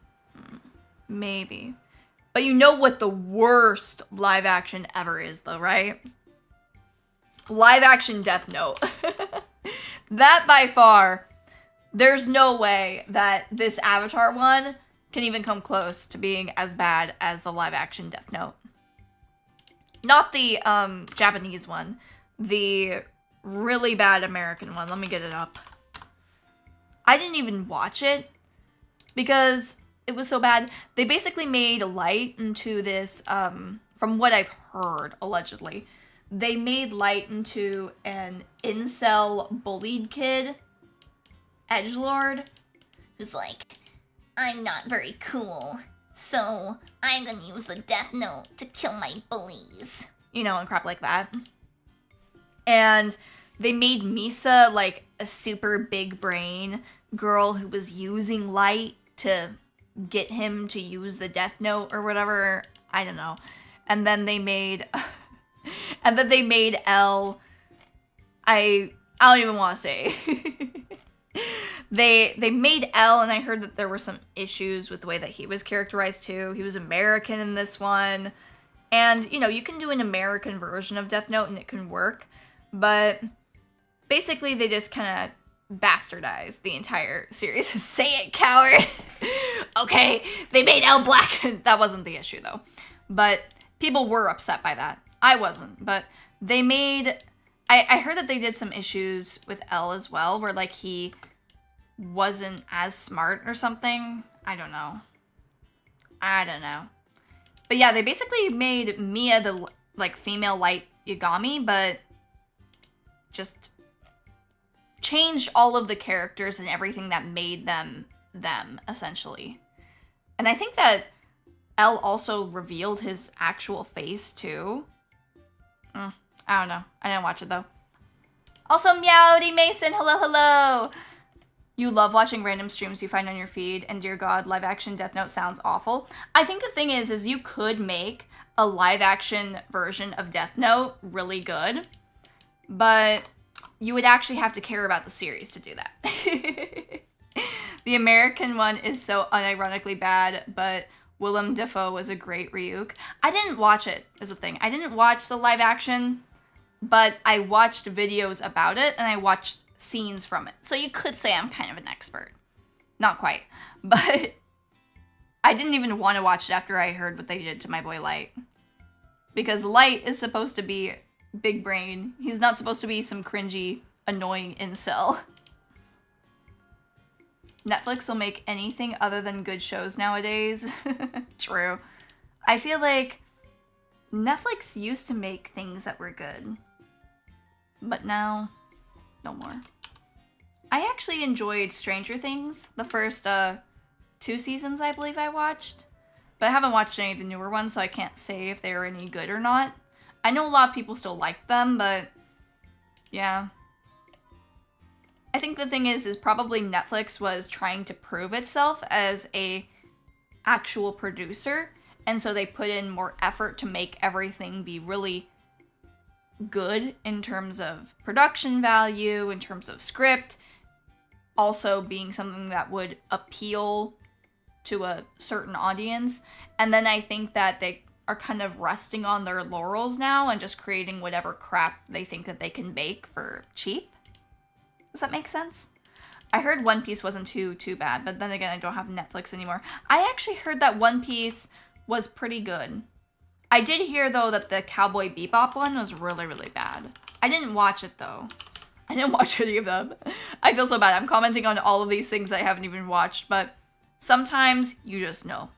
Maybe. But you know what the worst live action ever is though, right? Live action Death Note. That by far, there's no way that this Avatar one can even come close to being as bad as the live action Death Note. Not the Japanese one. The really bad American one. Let me get it up. I didn't even watch it because it was so bad. They basically made Light into this, from what I've heard, allegedly, they made Light into an incel bullied kid, edgelord, who's like, I'm not very cool, so I'm gonna use the Death Note to kill my bullies. You know, and crap like that. And they made Misa like a super big brain girl who was using Light to get him to use the Death Note or whatever. I don't know. And then they made L. I don't even want to say. They made L, and I heard that there were some issues with the way that he was characterized too. He was American in this one. And, you know, you can do an American version of Death Note and it can work. But basically they just kind of bastardized the entire series. Say it, coward! Okay, they made L black. That wasn't the issue though. But people were upset by that. I wasn't, but they made... I heard that they did some issues with L as well, where like he wasn't as smart or something. I don't know. But yeah, they basically made Mia the like female Light Yagami, but just changed all of the characters and everything that made them essentially. And I think that L also revealed his actual face too. I don't know. I didn't watch it though. Also, Meowdy Mason, hello. You love watching random streams you find on your feed, and dear God, live action Death Note sounds awful. I think the thing is you could make a live action version of Death Note really good, but you would actually have to care about the series to do that. The American one is so unironically bad, but Willem Dafoe was a great Ryuk. I didn't watch it, is the thing. I didn't watch the live action, but I watched videos about it, and I watched scenes from it. So you could say I'm kind of an expert. Not quite. But I didn't even want to watch it after I heard what they did to my boy Light. Because Light is supposed to be big brain. He's not supposed to be some cringy, annoying incel. Netflix will make anything other than good shows nowadays. True. I feel like Netflix used to make things that were good. But now, no more. I actually enjoyed Stranger Things, the first 2 seasons I believe I watched. But I haven't watched any of the newer ones, so I can't say if they were any good or not. I know a lot of people still like them, but yeah. I think the thing is probably Netflix was trying to prove itself as a actual producer, and so they put in more effort to make everything be really good in terms of production value, in terms of script, also being something that would appeal to a certain audience. And then I think that they are kind of resting on their laurels now and just creating whatever crap they think that they can bake for cheap. Does that make sense? I heard One Piece wasn't too bad, but then again, I don't have Netflix anymore. I actually heard that One Piece was pretty good. I did hear, though, that the Cowboy Bebop one was really, really bad. I didn't watch it, though. I didn't watch any of them. I feel so bad. I'm commenting on all of these things I haven't even watched, but sometimes you just know.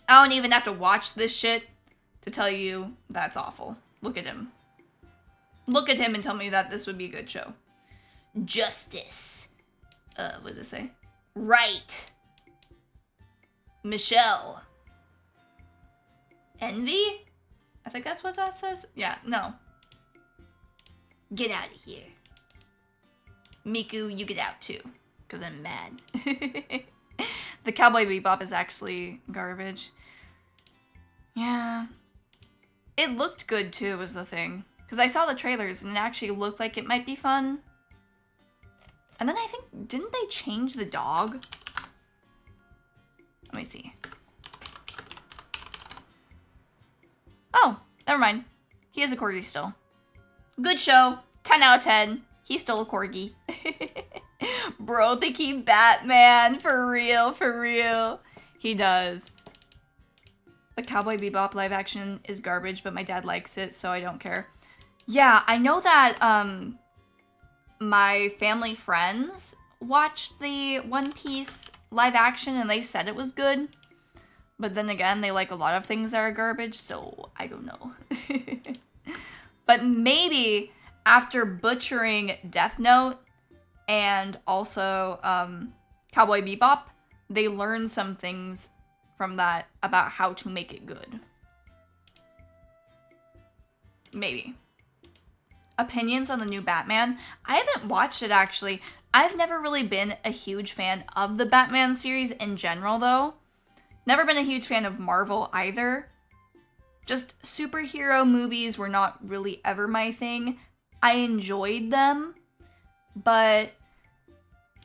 I don't even have to watch this shit to tell you that's awful. Look at him. Look at him and tell me that this would be a good show. Justice. What does it say? Right. Michelle. Envy? I think that's what that says. Yeah, no. Get out of here. Miku, you get out too. Because I'm mad. The Cowboy Bebop is actually garbage. Yeah. It looked good too, was the thing. Because I saw the trailers and it actually looked like it might be fun. And then I think, didn't they change the dog? Let me see. Oh, never mind. He is a corgi still. Good show. 10 out of 10. He's still a corgi. Bro, they keep Batman. For real, for real. He does. The Cowboy Bebop live action is garbage, but my dad likes it, so I don't care. Yeah, I know that my family friends watched the One Piece live action and they said it was good. But then again, they like a lot of things that are garbage, so I don't know. But maybe after butchering Death Note and also Cowboy Bebop, they learned some things from that about how to make it good. Maybe. Opinions on the new Batman? I haven't watched it, actually. I've never really been a huge fan of the Batman series in general, though. Never been a huge fan of Marvel either. Just superhero movies were not really ever my thing. I enjoyed them, but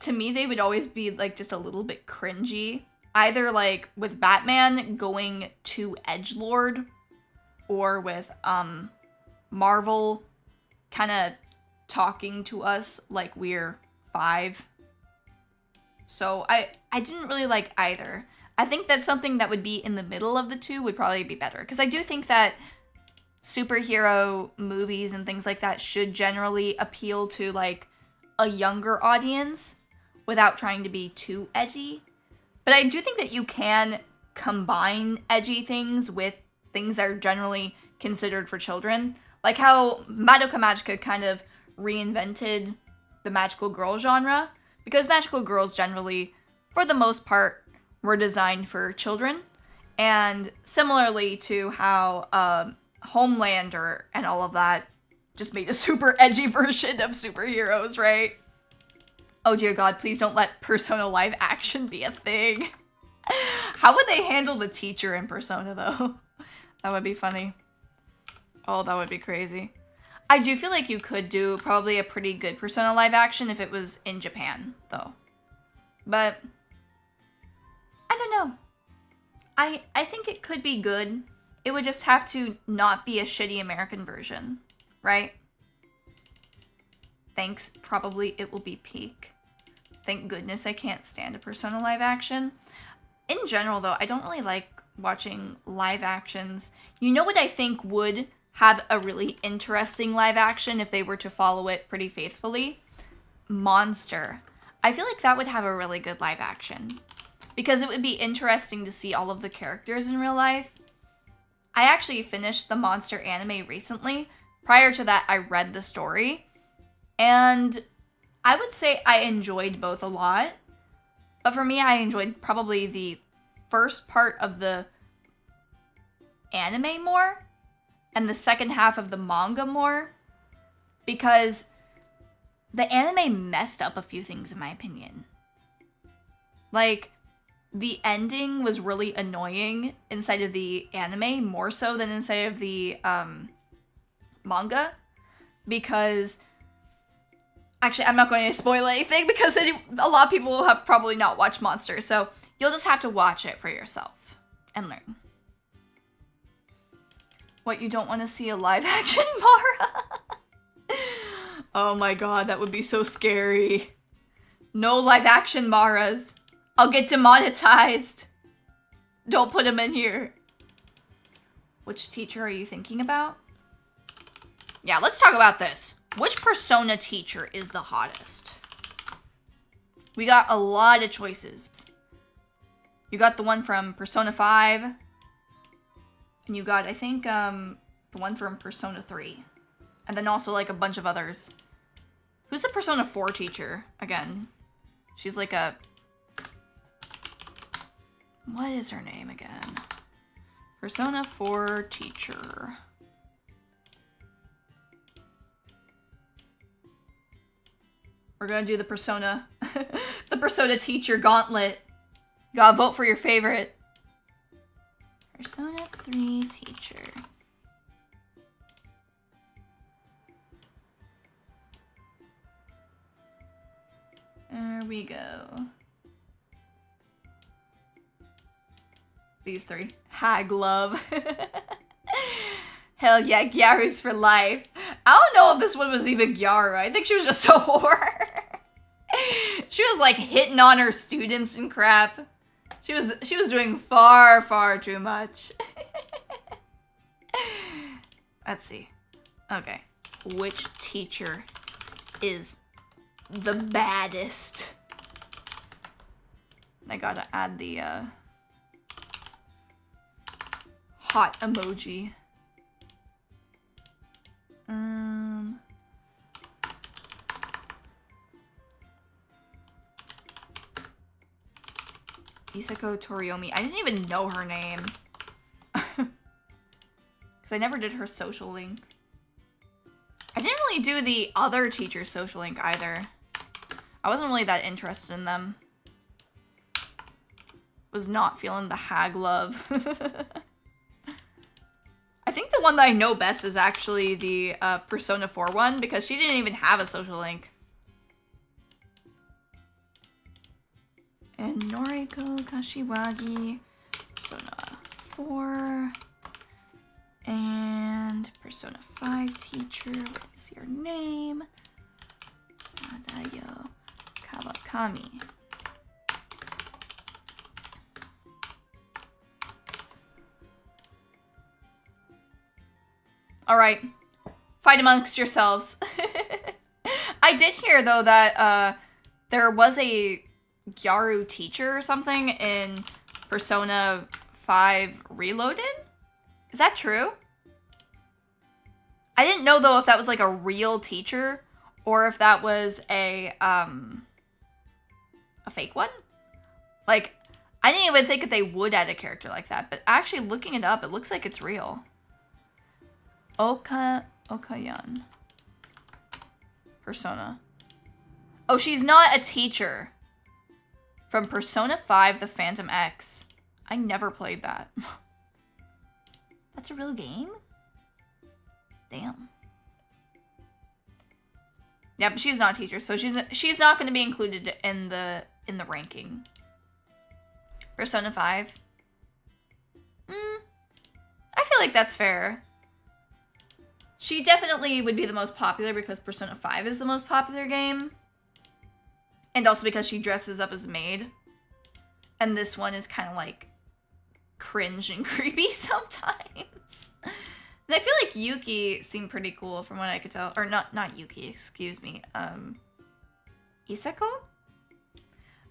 to me they would always be like just a little bit cringy. Either like with Batman going to edgelord, or with Marvel kind of talking to us like we're 5. So I didn't really like either. I think that something that would be in the middle of the two would probably be better. Because I do think that superhero movies and things like that should generally appeal to like a younger audience without trying to be too edgy. But I do think that you can combine edgy things with things that are generally considered for children. Like how Madoka Magica kind of reinvented the magical girl genre. Because magical girls generally, for the most part, were designed for children. And similarly to how Homelander and all of that just made a super edgy version of superheroes, right? Oh dear God, please don't let Persona live action be a thing. How would they handle the teacher in Persona, though? That would be funny. Oh, that would be crazy. I do feel like you could do probably a pretty good Persona live action if it was in Japan, though. But I don't know. I think it could be good. It would just have to not be a shitty American version, right? Thanks. Probably it will be peak. Thank goodness I can't stand a Persona live action. In general, though, I don't really like watching live actions. You know what I think would have a really interesting live action if they were to follow it pretty faithfully? Monster. I feel like that would have a really good live action. Because it would be interesting to see all of the characters in real life. I actually finished the Monster anime recently. Prior to that, I read the story. And I would say I enjoyed both a lot. But for me, I enjoyed probably the first part of the anime more. And the second half of the manga more. Because the anime messed up a few things, in my opinion. Like, the ending was really annoying inside of the anime, more so than inside of the manga. Because, actually, I'm not going to spoil anything because a lot of people will have probably not watched Monster. So you'll just have to watch it for yourself and learn. What, you don't want to see a live action Mara? Oh my god, that would be so scary. No live action Maras. I'll get demonetized. Don't put him in here. Which teacher are you thinking about? Yeah, let's talk about this. Which Persona teacher is the hottest? We got a lot of choices. You got the one from Persona 5. And you got, I think, the one from Persona 3. And then also, like, a bunch of others. Who's the Persona 4 teacher, again? She's like a... What is her name again? Persona 4 teacher. We're gonna do the Persona... the Persona teacher gauntlet. You gotta vote for your favorite. Persona 3 teacher. There we go. These 3. Hag love. Hell yeah, Gyaru's for life. I don't know if this one was even Gyaru. I think she was just a whore. She was like hitting on her students and crap. She was doing far, far too much. Let's see. Okay. Which teacher is the baddest? I gotta add the hot emoji. Isako Toriyomi. I didn't even know her name. Because I never did her social link. I didn't really do the other teacher's social link either. I wasn't really that interested in them. Was not feeling the hag love. I think the one that I know best is actually the Persona 4 one, because she didn't even have a social link. And Noriko Kashiwagi, Persona 4, and Persona 5 teacher, what is your name? Sadayo Kawakami. Alright, fight amongst yourselves. I did hear, though, that there was a Gyaru teacher or something in Persona 5 Reloaded? Is that true? I didn't know, though, if that was like a real teacher or if that was a fake one. Like, I didn't even think that they would add a character like that, but actually looking it up, it looks like it's real. Okayan. Persona. Oh, she's not a teacher. From Persona 5, The Phantom X. I never played that. That's a real game? Damn. Yeah, but she's not a teacher, so she's not going to be included in the ranking. Persona 5. I feel like that's fair. She definitely would be the most popular because Persona 5 is the most popular game. And also because she dresses up as a maid. And this one is kind of like cringe and creepy sometimes. And I feel like Yuki seemed pretty cool from what I could tell. Or not Yuki, excuse me. Isako?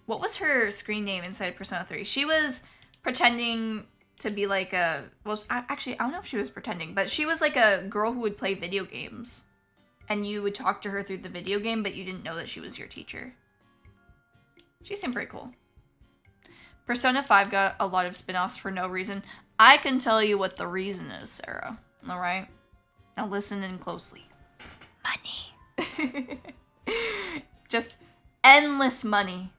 What was her screen name inside Persona 3? She was pretending to be like a... Well, actually, I don't know if she was pretending, but she was like a girl who would play video games. And you would talk to her through the video game, but you didn't know that she was your teacher. She seemed pretty cool. Persona 5 got a lot of spin-offs for no reason. I can tell you what the reason is, Sarah. Alright? Now listen in closely. Money. Just endless money.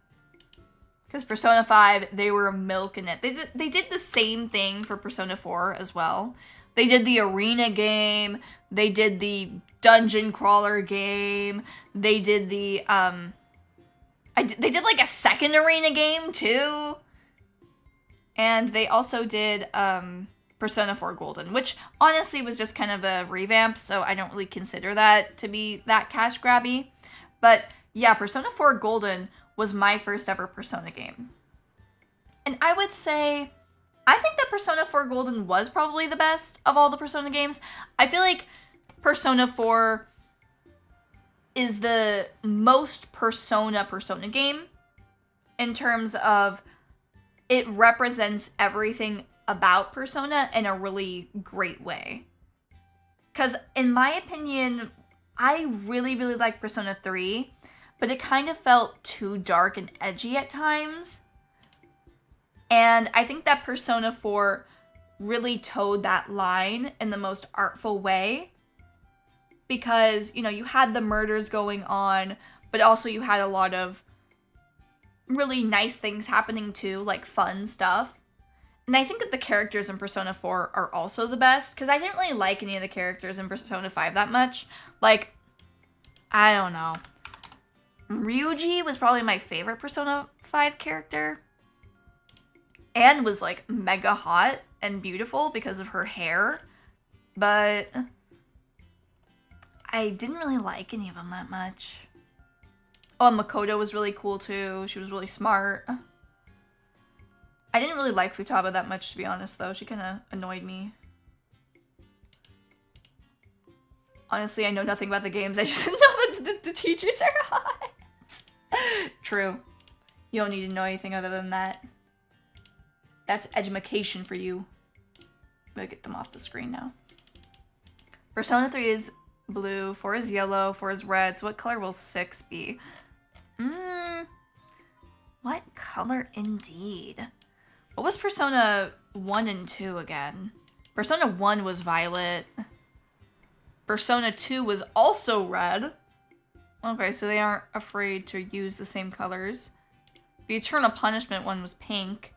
Because Persona 5, they were milking it. They did the same thing for Persona 4 as well. They did the arena game. They did the dungeon crawler game. They did the, they did like a second arena game too. And they also did Persona 4 Golden, which honestly was just kind of a revamp, so I don't really consider that to be that cash grabby. But yeah, Persona 4 Golden was my first ever Persona game. And I would say, I think that Persona 4 Golden was probably the best of all the Persona games. I feel like Persona 4 is the most Persona game in terms of it represents everything about Persona in a really great way. Because in my opinion, I really, really like Persona 3, but it kind of felt too dark and edgy at times. And I think that Persona 4 really towed that line in the most artful way. Because, you know, you had the murders going on, but also you had a lot of really nice things happening too, like fun stuff. And I think that the characters in Persona 4 are also the best, because I didn't really like any of the characters in Persona 5 that much. Like, I don't know. Ryuji was probably my favorite Persona 5 character. And was like mega hot and beautiful because of her hair. But I didn't really like any of them that much. Oh, and Makoto was really cool too. She was really smart. I didn't really like Futaba that much, to be honest, though. She kind of annoyed me. Honestly, I know nothing about the games. I just know that the teachers are hot. True. You don't need to know anything other than that. That's edumacation for you. I'm gonna get them off the screen now. Persona 3 is blue, 4 is yellow, 4 is red. So what color will 6 be? What color indeed? What was Persona 1 and 2 again? Persona 1 was violet. Persona 2 was also red. Okay, so they aren't afraid to use the same colors. The Eternal Punishment one was pink.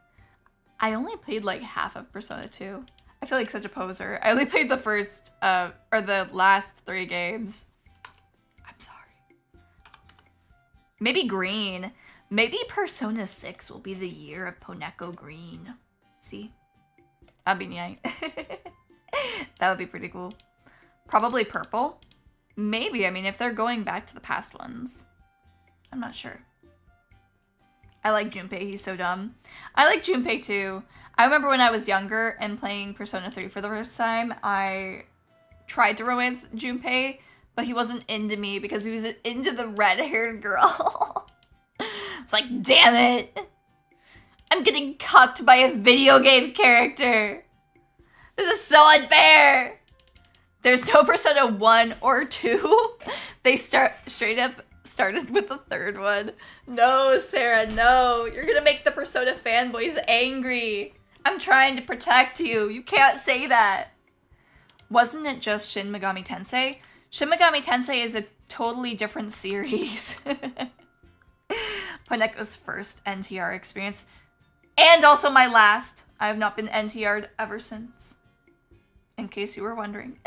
I only played like half of Persona 2. I feel like such a poser. I only played the first, or the last 3 games. I'm sorry. Maybe green. Maybe Persona 6 will be the year of Poneko green. See? That'd be neat. That would be pretty cool. Probably purple. Maybe, I mean, if they're going back to the past ones. I'm not sure. I like Junpei, he's so dumb. I like Junpei too. I remember when I was younger and playing Persona 3 for the first time, I tried to romance Junpei, but he wasn't into me because he was into the red-haired girl. It's like, damn it! I'm getting cucked by a video game character! This is so unfair! There's no Persona 1 or 2. They straight up started with the 3rd one. No, Sarah, no. You're gonna make the Persona fanboys angry. I'm trying to protect you. You can't say that. Wasn't it just Shin Megami Tensei? Shin Megami Tensei is a totally different series. Poneko's first NTR experience. And also my last. I have not been NTR'd ever since. In case you were wondering.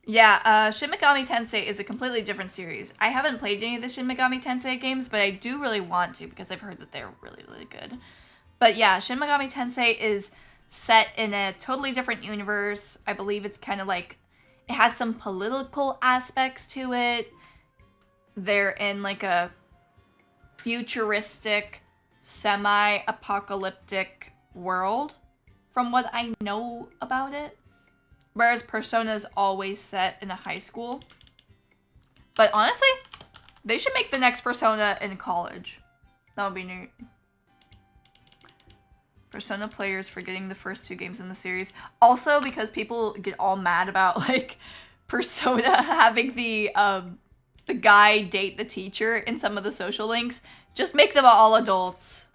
Yeah, Shin Megami Tensei is a completely different series. I haven't played any of the Shin Megami Tensei games, but I do really want to because I've heard that they're really, really good. But yeah, Shin Megami Tensei is set in a totally different universe. I believe it's kind of like, it has some political aspects to it. They're in like a futuristic, semi-apocalyptic world, from what I know about it. Whereas Persona's always set in a high school. But honestly, they should make the next Persona in college. That would be neat. Persona players for getting the first 2 games in the series. Also, because people get all mad about, like, Persona having the guy date the teacher in some of the social links. Just make them all adults.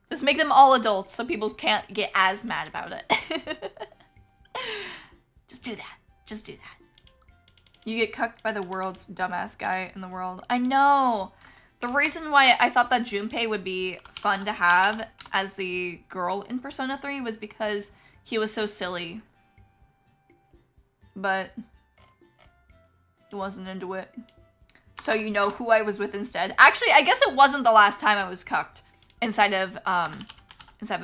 Just make them all adults so people can't get as mad about it. Just do that. Just do that. You get cucked by the world's dumbass guy in the world. I know. The reason why I thought that Junpei would be fun to have as the girl in Persona 3 was because he was so silly. But he wasn't into it. So you know who I was with instead. Actually, I guess it wasn't the last time I was cucked inside of a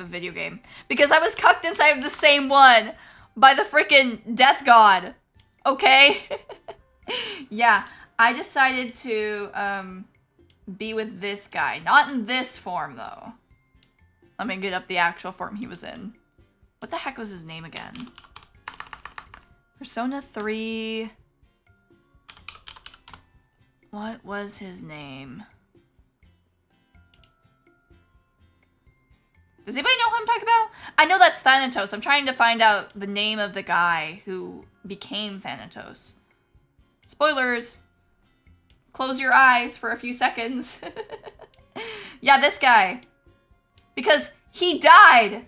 video game. Because I was cucked inside of the same one by the freaking death god. Okay? Yeah, I decided to be with this guy. Not in this form, though. Let me get up the actual form he was in. What the heck was his name again? Persona 3... What was his name? Does anybody know who I'm talking about? I know that's Thanatos. I'm trying to find out the name of the guy who became Thanatos. Spoilers. Close your eyes for a few seconds. Yeah, this guy. Because he died.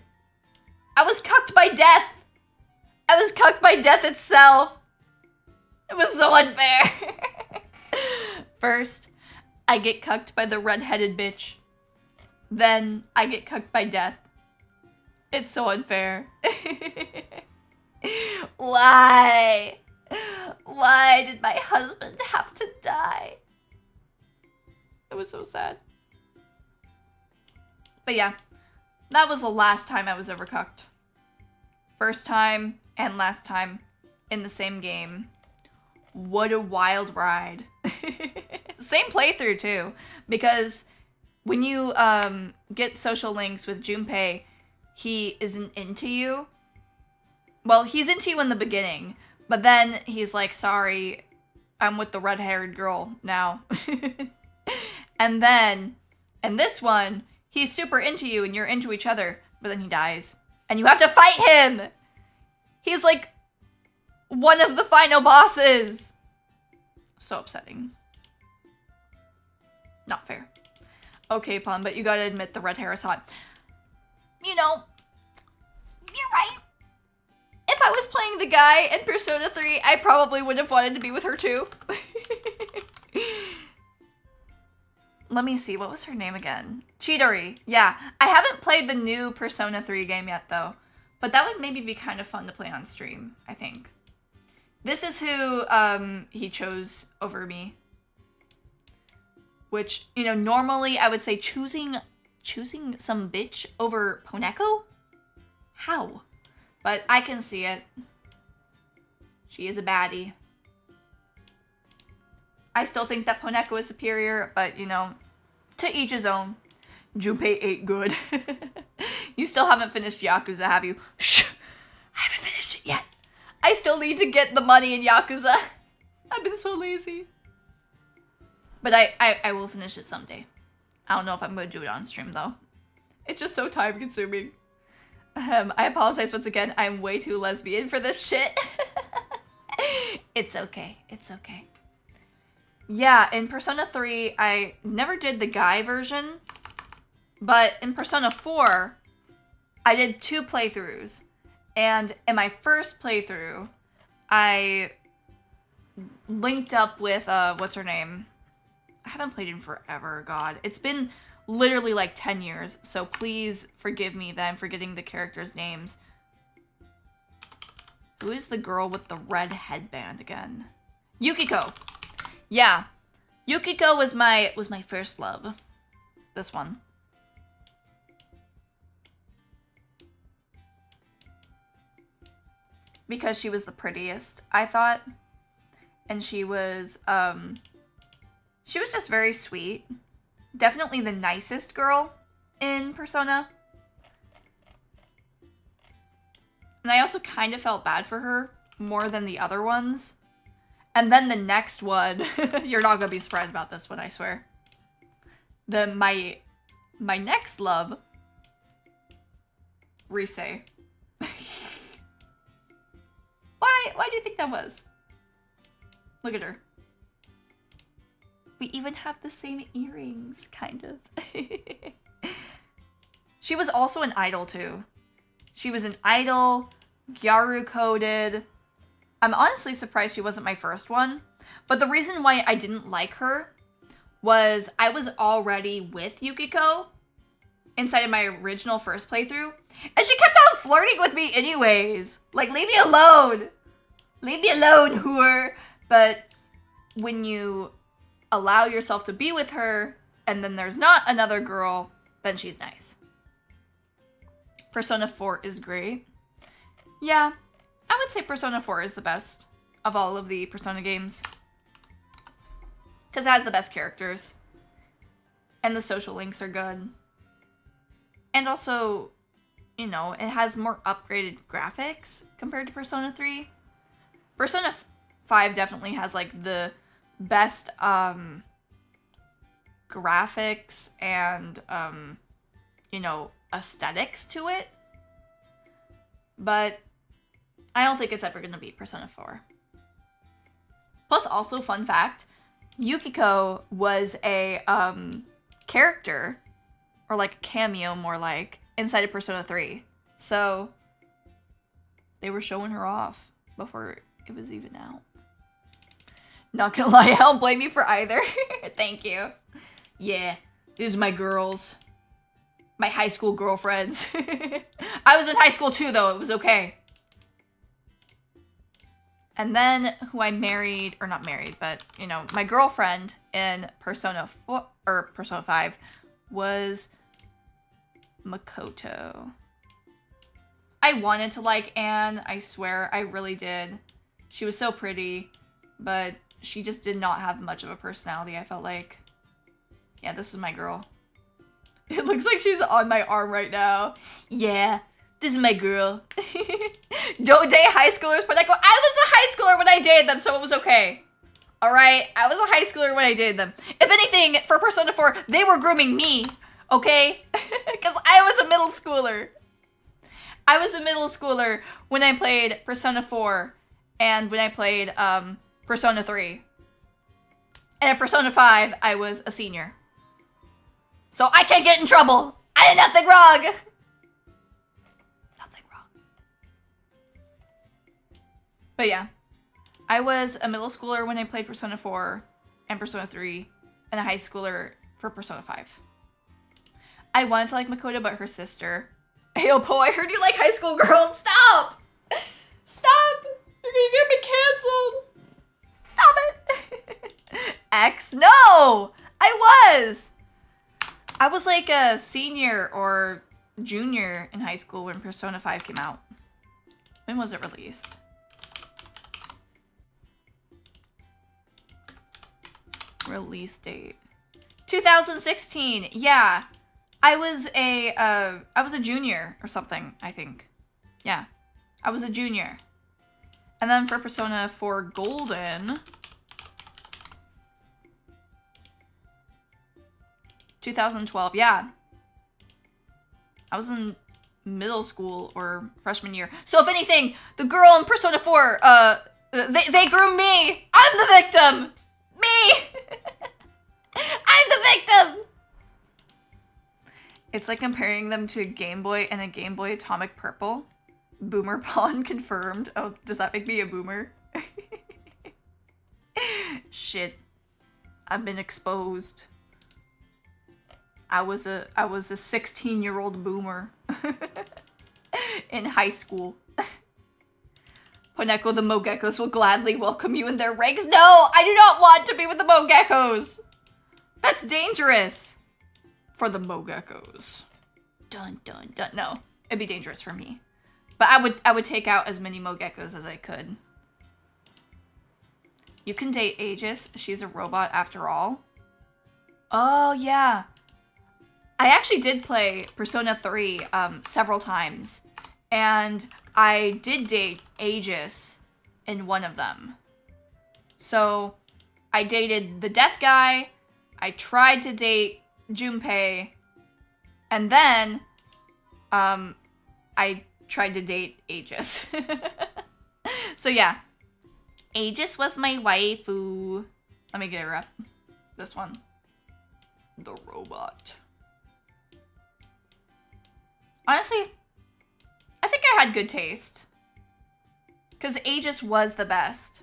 I was cucked by death. I was cucked by death itself. It was so unfair. First, I get cucked by the red-headed bitch. Then, I get cucked by death. It's so unfair. Why? Why did my husband have to die? It was so sad. But yeah, that was the last time I was ever cucked. First time and last time in the same game. What a wild ride. Same playthrough too, because when you get social links with Junpei, he isn't into you. Well, he's into you in the beginning, but then he's like, sorry, I'm with the red-haired girl now. And then, in this one, he's super into you and you're into each other, but then he dies. And you have to fight him! He's like One of the final bosses! So upsetting. Not fair. Okay, Pun, but you gotta admit the red hair is hot. You know, you're right. If I was playing the guy in Persona 3, I probably would have wanted to be with her too. Let me see, what was her name again? Chidori. Yeah, I haven't played the new Persona 3 game yet though. But that would maybe be kind of fun to play on stream, I think. This is who he chose over me. Which, you know, normally I would say choosing some bitch over Poneko? How? But I can see it. She is a baddie. I still think that Poneko is superior, but, you know, to each his own. Junpei ate good. You still haven't finished Yakuza, have you? Shh! I haven't finished it yet. I still need to get the money in Yakuza. I've been so lazy. But I will finish it someday. I don't know if I'm going to do it on stream, though. It's just so time-consuming. I apologize once again. I'm way too lesbian for this shit. It's okay. It's okay. Yeah, in Persona 3, I never did the guy version. But in Persona 4, I did 2 playthroughs. And in my first playthrough, I linked up with, what's her name? I haven't played in forever, God. It's been literally like 10 years, so please forgive me that I'm forgetting the characters' names. Who is the girl with the red headband again? Yukiko! Yeah. Yukiko was my first love. This one. Because she was the prettiest, I thought. And she was just very sweet. Definitely the nicest girl in Persona. And I also kind of felt bad for her more than the other ones. And then the next one, you're not gonna be surprised about this one, I swear. My next love, Rise. Why do you think that was? Look at her. We even have the same earrings, kind of. She was also an idol, too. She was an idol, Gyaru coded. I'm honestly surprised she wasn't my first one. But the reason why I didn't like her was I was already with Yukiko inside of my original first playthrough. And she kept on flirting with me anyways. Like, leave me alone. Leave me alone, whore. But when you allow yourself to be with her, and then there's not another girl, then she's nice. Persona 4 is great. Yeah, I would say Persona 4 is the best of all of the Persona games. Because it has the best characters. And the social links are good. And also, you know, it has more upgraded graphics compared to Persona 3. Persona 5 definitely has, like, the best graphics and, you know, aesthetics to it. But I don't think it's ever going to beat Persona 4. Plus, also, fun fact, Yukiko was a character, or like a cameo more like, inside of Persona 3. So, they were showing her off before it was even out. Not gonna lie, I don't blame you for either. Thank you. Yeah, these are my girls. My high school girlfriends. I was in high school too, though. It was okay. And then who I married, or not married, but, you know, my girlfriend in Persona 4, or Persona 5 was Makoto. I wanted to like Anne, I swear, I really did. She was so pretty, but she just did not have much of a personality, I felt like. Yeah, this is my girl. It looks like she's on my arm right now. Yeah, this is my girl. Don't date high schoolers, but I was a high schooler when I dated them, so it was okay. Alright, I was a high schooler when I dated them. If anything, for Persona 4, they were grooming me, okay? Because I was a middle schooler. I was a middle schooler when I played Persona 4, and when I played Persona 3. And at Persona 5, I was a senior. So I can't get in trouble! I did nothing wrong! Nothing wrong. But yeah. I was a middle schooler when I played Persona 4 and Persona 3, and a high schooler for Persona 5. I wanted to like Makoto, but her sister. Hey, Po, I heard you like high school girls. Stop! Stop! You're gonna get me canceled. Stop it. X? No! I was like a senior or junior in high school when Persona 5 came out. When was it released? Release date. 2016. Yeah. I was a junior or something, I think. Yeah. I was a junior. And then for Persona 4 Golden, 2012, yeah. I was in middle school or freshman year. So if anything, the girl in Persona 4, they groomed me. I'm the victim. Me. I'm the victim. It's like comparing them to a Game Boy and a Game Boy Atomic Purple. Boomer Pawn confirmed. Oh, does that make me a boomer? Shit. I've been exposed. I was a 16-year-old boomer in high school. Poneko, the Mogekos will gladly welcome you in their ranks. No, I do not want to be with the Mogekos. That's dangerous for the Mogekos. Dun dun dun. No, it'd be dangerous for me. But I would take out as many Mogekos as I could. You can date Aegis. She's a robot after all. Oh yeah. I actually did play Persona 3 several times, and I did date Aegis in one of them. So I dated the death guy, I tried to date Junpei, and then I tried to date Aegis. So yeah, Aegis was my waifu. Let me get her up. This one. The robot. Honestly, I think I had good taste. Because Aegis was the best.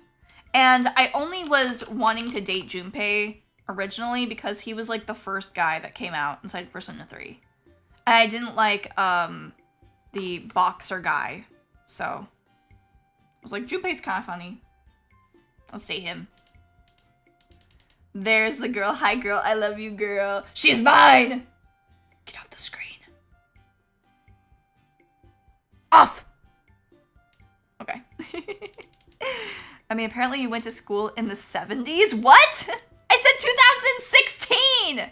And I only was wanting to date Junpei originally because he was like the first guy that came out inside Persona 3. And I didn't like the boxer guy. So I was like, Junpei's kind of funny. Let's date him. There's the girl. Hi, girl. I love you, girl. She's mine! Get off the screen. Off! Okay. I mean, apparently you went to school in the 70s? What? I said 2016!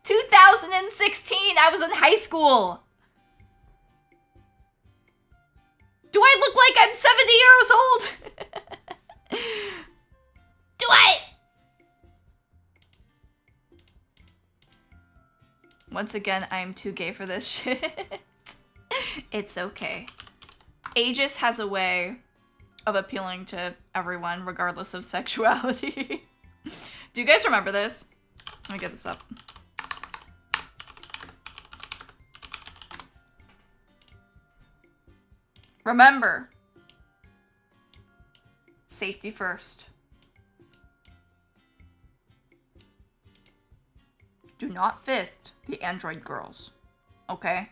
2016! I was in high school! Do I look like I'm 70 years old? Do I? Once again, I'm too gay for this shit. It's okay. Aegis has a way of appealing to everyone, regardless of sexuality. Do you guys remember this? Let me get this up. Remember, safety first. Do not fist the android girls, okay?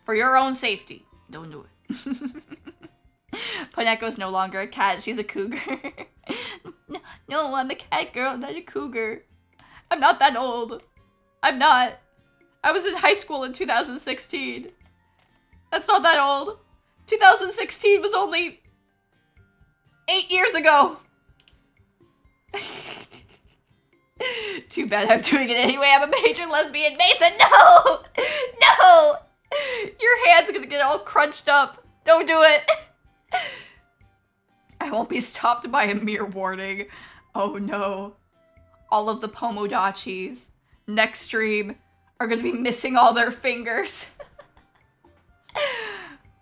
For your own safety, don't do it. Poneko's no longer a cat, she's a cougar. No, I'm a cat girl, not a cougar. I'm not that old. I'm not. I was in high school in 2016. That's not that old. 2016 was only 8 years ago. Too bad I'm doing it anyway. I'm a major lesbian. Mason, no! No! Your hand's gonna get all crunched up. Don't do it. I won't be stopped by a mere warning. Oh no. All of the Pomodachis next stream are gonna be missing all their fingers.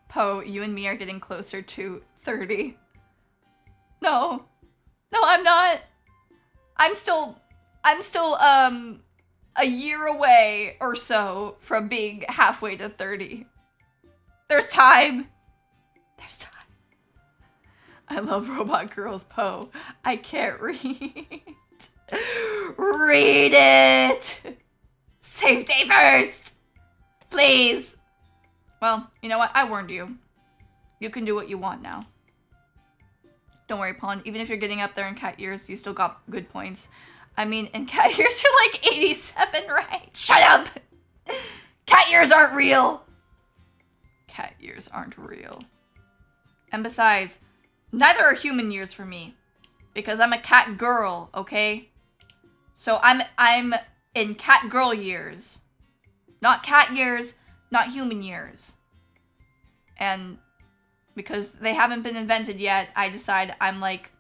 Po, you and me are getting closer to 30. No. No, I'm not. I'm still a year away or so from being halfway to 30. There's time. There's time. I love Robot Girls Poe. I can't read. Read it! Save day first! Please! Well, you know what? I warned you. You can do what you want now. Don't worry, Pawn. Even if you're getting up there in cat years, you still got good points. I mean, in cat years, you're like 87, right? Shut up! Cat years aren't real! Cat years aren't real. And besides, neither are human years for me. Because I'm a cat girl, okay? So I'm in cat girl years. Not cat years, not human years. And because they haven't been invented yet, I decide I'm like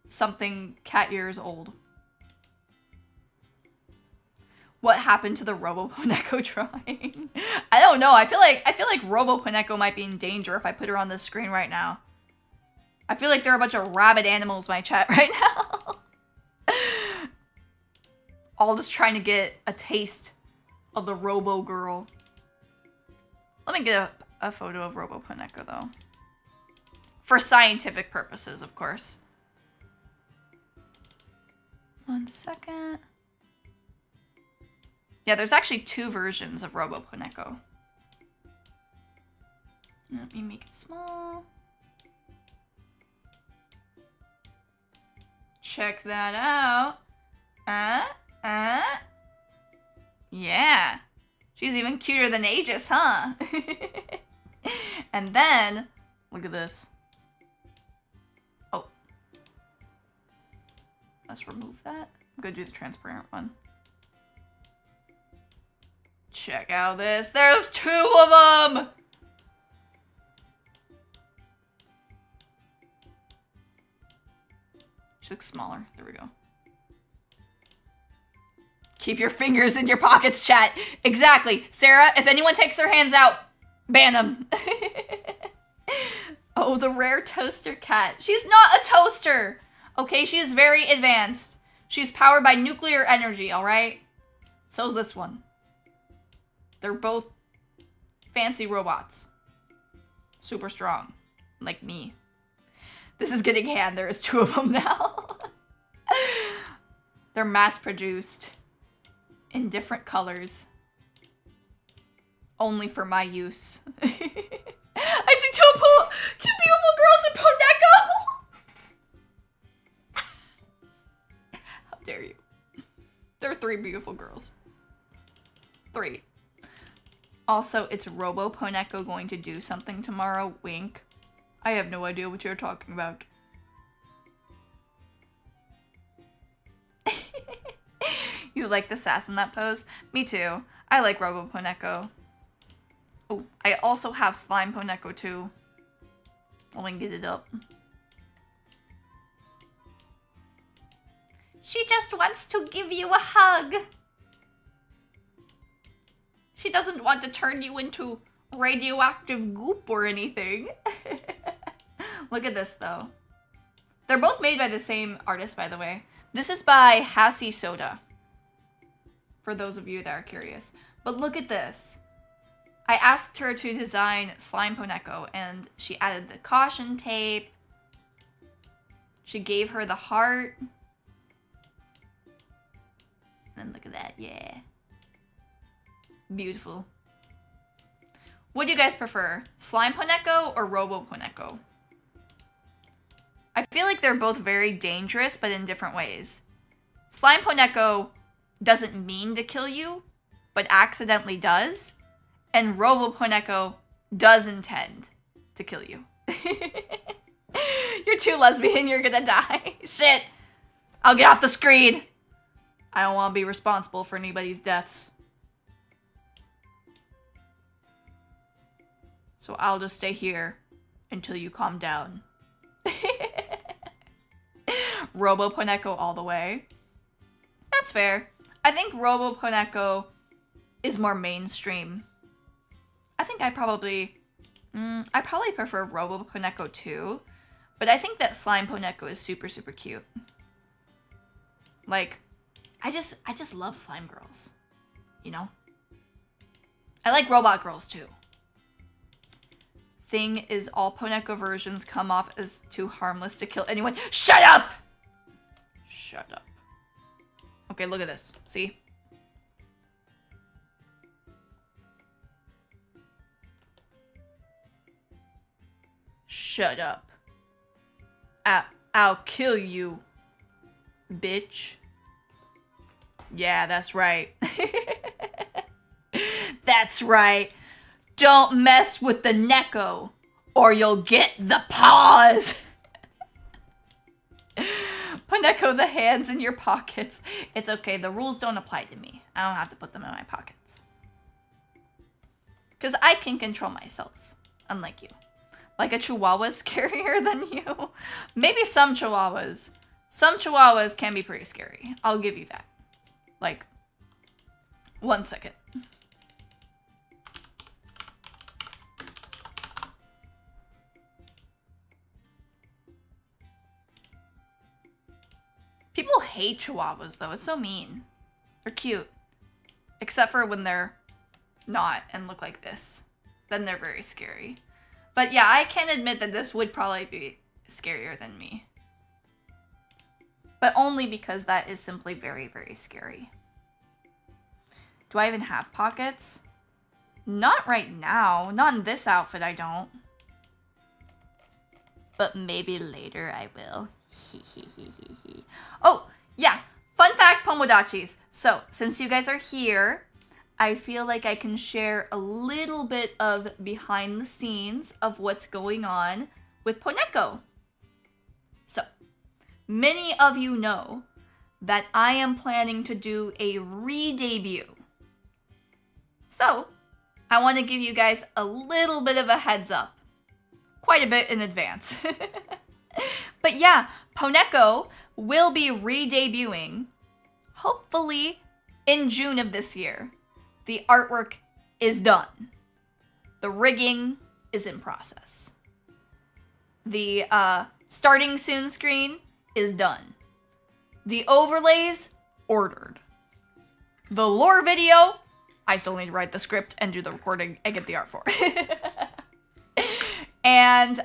something cat years old. What happened to the Robo Poneko drawing? I don't know. I feel like Robo Poneko might be in danger if I put her on the screen right now. I feel like there are a bunch of rabid animals in my chat right now. All just trying to get a taste of the Robo girl. Let me get a photo of Robo Poneko though. For scientific purposes, of course. 1 second. Yeah, there's actually 2 versions of Robo Poneko. Let me make it small. Check that out. Yeah. She's even cuter than Aegis, huh? And then, look at this. Oh. Let's remove that. I'm gonna do the transparent one. Check out this. There's 2 of them! She looks smaller. There we go. Keep your fingers in your pockets, chat. Exactly. Sarah, if anyone takes their hands out, ban them. Oh, the rare toaster cat. She's not a toaster. Okay, she is very advanced. She's powered by nuclear energy, alright? So's this one. They're both fancy robots. Super strong. Like me. This is getting hand. There is 2 of them now. They're mass-produced. In different colors. Only for my use. I see two beautiful girls in Poneko! How dare you. There are 3 beautiful girls. 3. Also, it's Robo Poneko going to do something tomorrow? Wink. I have no idea what you're talking about. You like the sass in that pose? Me too. I like Robo Poneko. Oh, I also have Slime Poneko too. Let me get it up. She just wants to give you a hug. She doesn't want to turn you into radioactive goop or anything. Look at this though. They're both made by the same artist, by the way. This is by Hassie Soda. For those of you that are curious. But look at this. I asked her to design Slime Poneko and she added the caution tape. She gave her the heart. And look at that, yeah. Beautiful. What do you guys prefer? Slime Poneko or Robo Poneko? I feel like they're both very dangerous, but in different ways. Slime Poneko doesn't mean to kill you, but accidentally does. And Robo Poneko does intend to kill you. You're too lesbian, you're gonna die. Shit. I'll get off the screen. I don't want to be responsible for anybody's deaths. So I'll just stay here until you calm down. Robo Poneko all the way. That's fair. I think Robo Poneko is more mainstream. I think I probably I probably prefer Robo Poneko too, but I think that Slime Poneko is super, super cute. Like, I just love slime girls, you know? I like robot girls too. Thing is, all Poneko versions come off as too harmless to kill anyone. Shut up! Shut up. Okay, look at this. See? Shut up. I'll kill you, bitch. Yeah, that's right. That's right. Don't mess with the Neko, or you'll get the paws. Poneko, the hands in your pockets. It's okay, the rules don't apply to me. I don't have to put them in my pockets. Because I can control myself, unlike you. Like a chihuahua is scarier than you. Maybe some chihuahuas. Some chihuahuas can be pretty scary. I'll give you that. Like, 1 second. People hate chihuahuas though, it's so mean. They're cute. Except for when they're not and look like this. Then they're very scary. But yeah, I can admit that this would probably be scarier than me. But only because that is simply very, very scary. Do I even have pockets? Not right now. Not in this outfit, I don't. But maybe later I will. Oh, yeah. Fun fact, Pomodachis. So, since you guys are here, I feel like I can share a little bit of behind the scenes of what's going on with Poneko. So, many of you know that I am planning to do a re-debut. So, I want to give you guys a little bit of a heads up. Quite a bit in advance. But yeah, Poneko will be re-debuting, hopefully in June of this year. The artwork is done. The rigging is in process. The starting soon screen is done. The overlays, ordered. The lore video, I still need to write the script and do the recording and get the art for. And,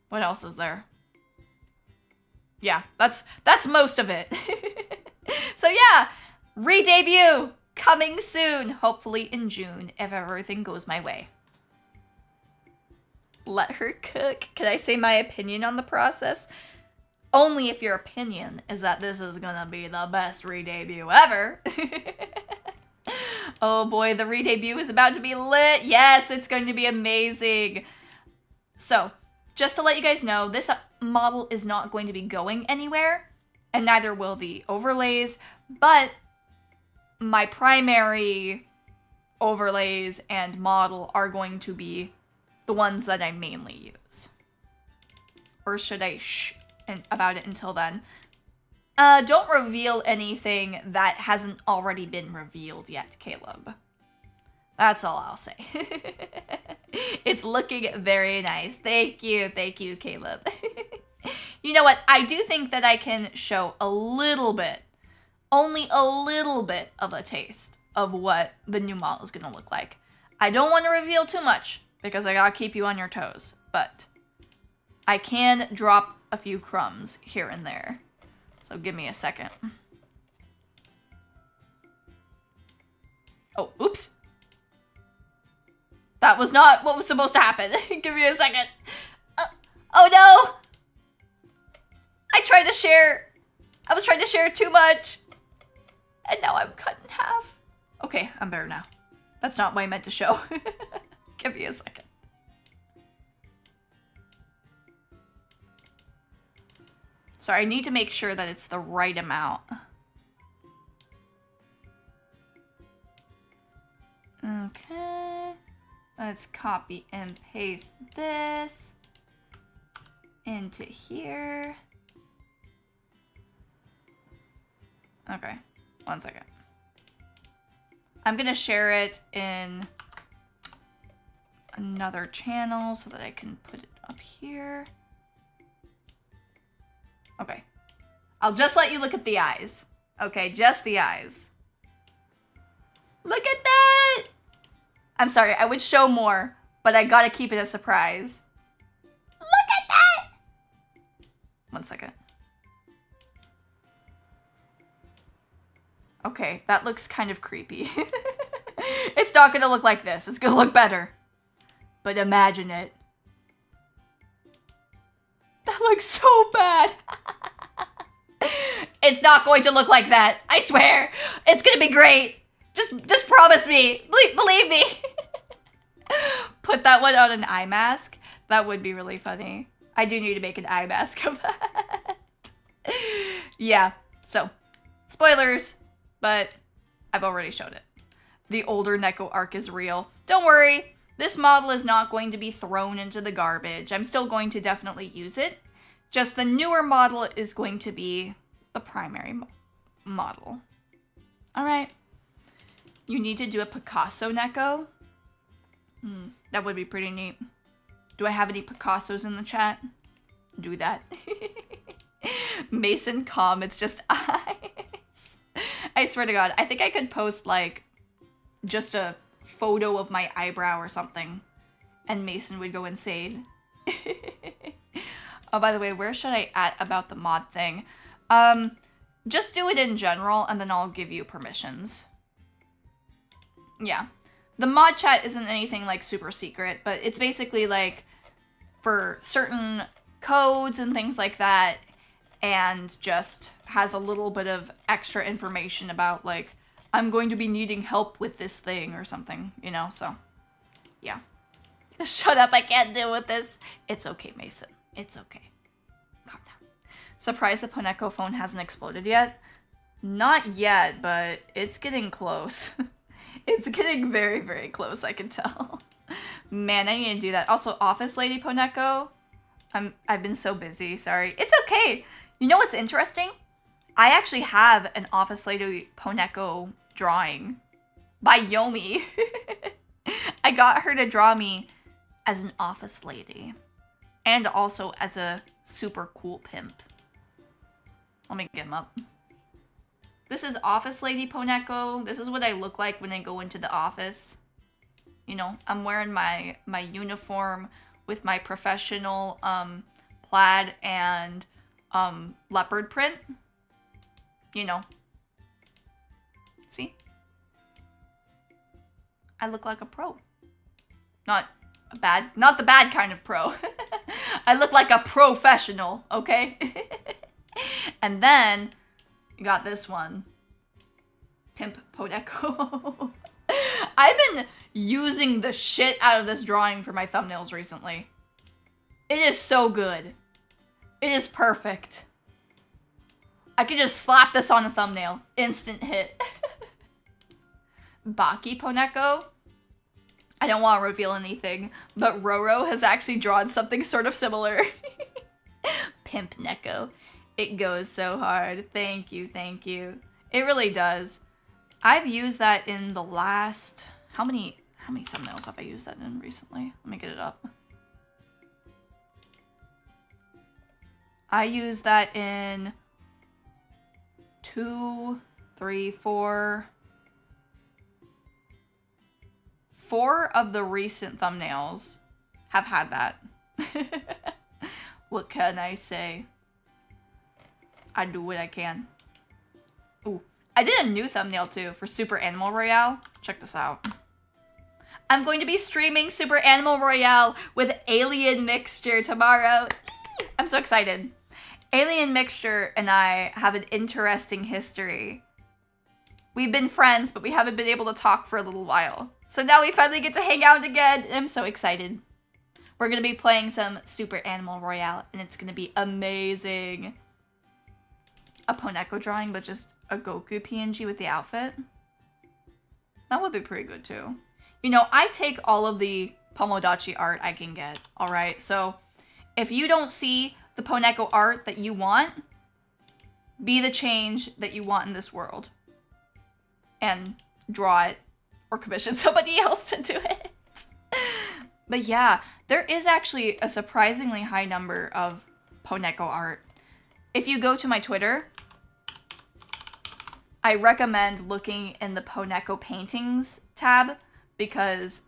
what else is there? Yeah, that's most of it. So yeah, re-debut coming soon, hopefully in June, if everything goes my way. Let her cook. Can I say my opinion on the process? Only if your opinion is that this is gonna be the best re-debut ever. Oh boy, the re-debut is about to be lit. Yes, it's going to be amazing. So, just to let you guys know, this model is not going to be going anywhere, and neither will the overlays, but my primary overlays and model are going to be the ones that I mainly use. Or should I shh about it until then? Don't reveal anything that hasn't already been revealed yet, Caleb. That's all I'll say. It's looking very nice. Thank you, Caleb. You know what? I do think that I can show a little bit, only a little bit of a taste of what the new model is gonna look like. I don't want to reveal too much because I gotta keep you on your toes, but I can drop a few crumbs here and there. So give me a second. Oh, oops. That was not what was supposed to happen. Give me a second. Oh no! I was trying to share too much. And now I'm cut in half. Okay, I'm better now. That's not what I meant to show. Give me a second. Sorry, I need to make sure that it's the right amount. Okay. Let's copy and paste this into here. Okay, 1 second. I'm gonna share it in another channel so that I can put it up here. Okay. I'll just let you look at the eyes. Okay, just the eyes. Look at that! I'm sorry, I would show more, but I gotta keep it a surprise. Look at that! 1 second. Okay, that looks kind of creepy. It's not gonna look like this. It's gonna look better. But imagine it. That looks so bad. It's not going to look like that. I swear. It's gonna be great. Just promise me. Believe me. Put that one on an eye mask. That would be really funny. I do need to make an eye mask of that. Yeah. So, spoilers, but I've already showed it. The older Neko arc is real. Don't worry. This model is not going to be thrown into the garbage. I'm still going to definitely use it. Just the newer model is going to be the primary model. All right. You need to do a Picasso Neko. That would be pretty neat. Do I have any Picassos in the chat? Do that. Mason calm, it's just eyes. I swear to God, I think I could post like just a photo of my eyebrow or something and Mason would go insane. Oh, by the way, where should I add about the mod thing? Just do it in general and then I'll give you permissions. Yeah. The mod chat isn't anything like super secret, but it's basically like for certain codes and things like that, and just has a little bit of extra information about like, I'm going to be needing help with this thing or something, you know, so yeah. Shut up, I can't deal with this. It's okay, Mason. It's okay. Calm down. Surprised the Poneko phone hasn't exploded yet? Not yet, but it's getting close. It's getting very, very close, I can tell. Man, I need to do that. Also, Office Lady Poneko. I've been so busy, sorry. It's okay. You know what's interesting? I actually have an Office Lady Poneko drawing by Yomi. I got her to draw me as an office lady and also as a super cool pimp. Let me get him up. This is Office Lady Poneko. This is what I look like when I go into the office. You know, I'm wearing my uniform with my professional plaid and leopard print. You know. See? I look like a pro. Not the bad kind of pro. I look like a professional, okay? And then you got this one. Pimp Poneko. I've been using the shit out of this drawing for my thumbnails recently. It is so good. It is perfect. I could just slap this on a thumbnail. Instant hit. Baki Poneko. I don't want to reveal anything, but Roro has actually drawn something sort of similar. Pimp Neko. It goes so hard. Thank you, thank you. It really does. I've used that in the last... How many thumbnails have I used that in recently? Let me get it up. I used that in 2, 3, 4... 4 of the recent thumbnails have had that. What can I say? I do what I can. Ooh, I did a new thumbnail too for Super Animal Royale. Check this out. I'm going to be streaming Super Animal Royale with Alien Mixture tomorrow. I'm so excited. Alien Mixture and I have an interesting history. We've been friends, but we haven't been able to talk for a little while. So now we finally get to hang out again. I'm so excited. We're going to be playing some Super Animal Royale, and it's going to be amazing. A Poneko drawing, but just a Goku PNG with the outfit. That would be pretty good, too. You know, I take all of the Pomodachi art I can get, alright? So, if you don't see the Poneko art that you want, be the change that you want in this world. And draw it. Or commission somebody else to do it. But yeah, there is actually a surprisingly high number of Poneko art. If you go to my Twitter, I recommend looking in the Poneko paintings tab because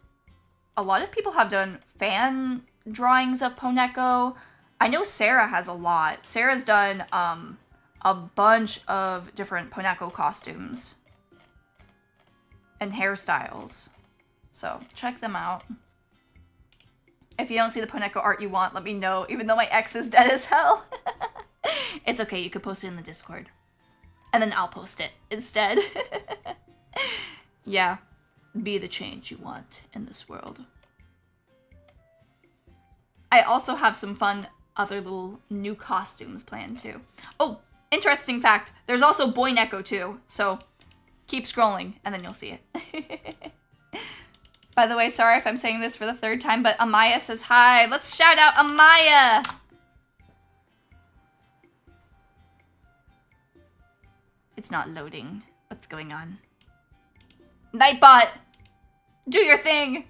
a lot of people have done fan drawings of Poneko. I know Sarah has a lot. Sarah's done a bunch of different Poneko costumes and hairstyles. So check them out. If you don't see the Poneko art you want, let me know, even though my ex is dead as hell. It's okay, you could post it in the Discord. And then I'll post it instead. Yeah, be the change you want in this world. I also have some fun other little new costumes planned too. Oh, interesting fact, there's also Boy Neko too, so keep scrolling and then you'll see it. By the way, sorry if I'm saying this for the third time, but Amaya says hi. Let's shout out Amaya! It's not loading. What's going on? Nightbot! Do your thing!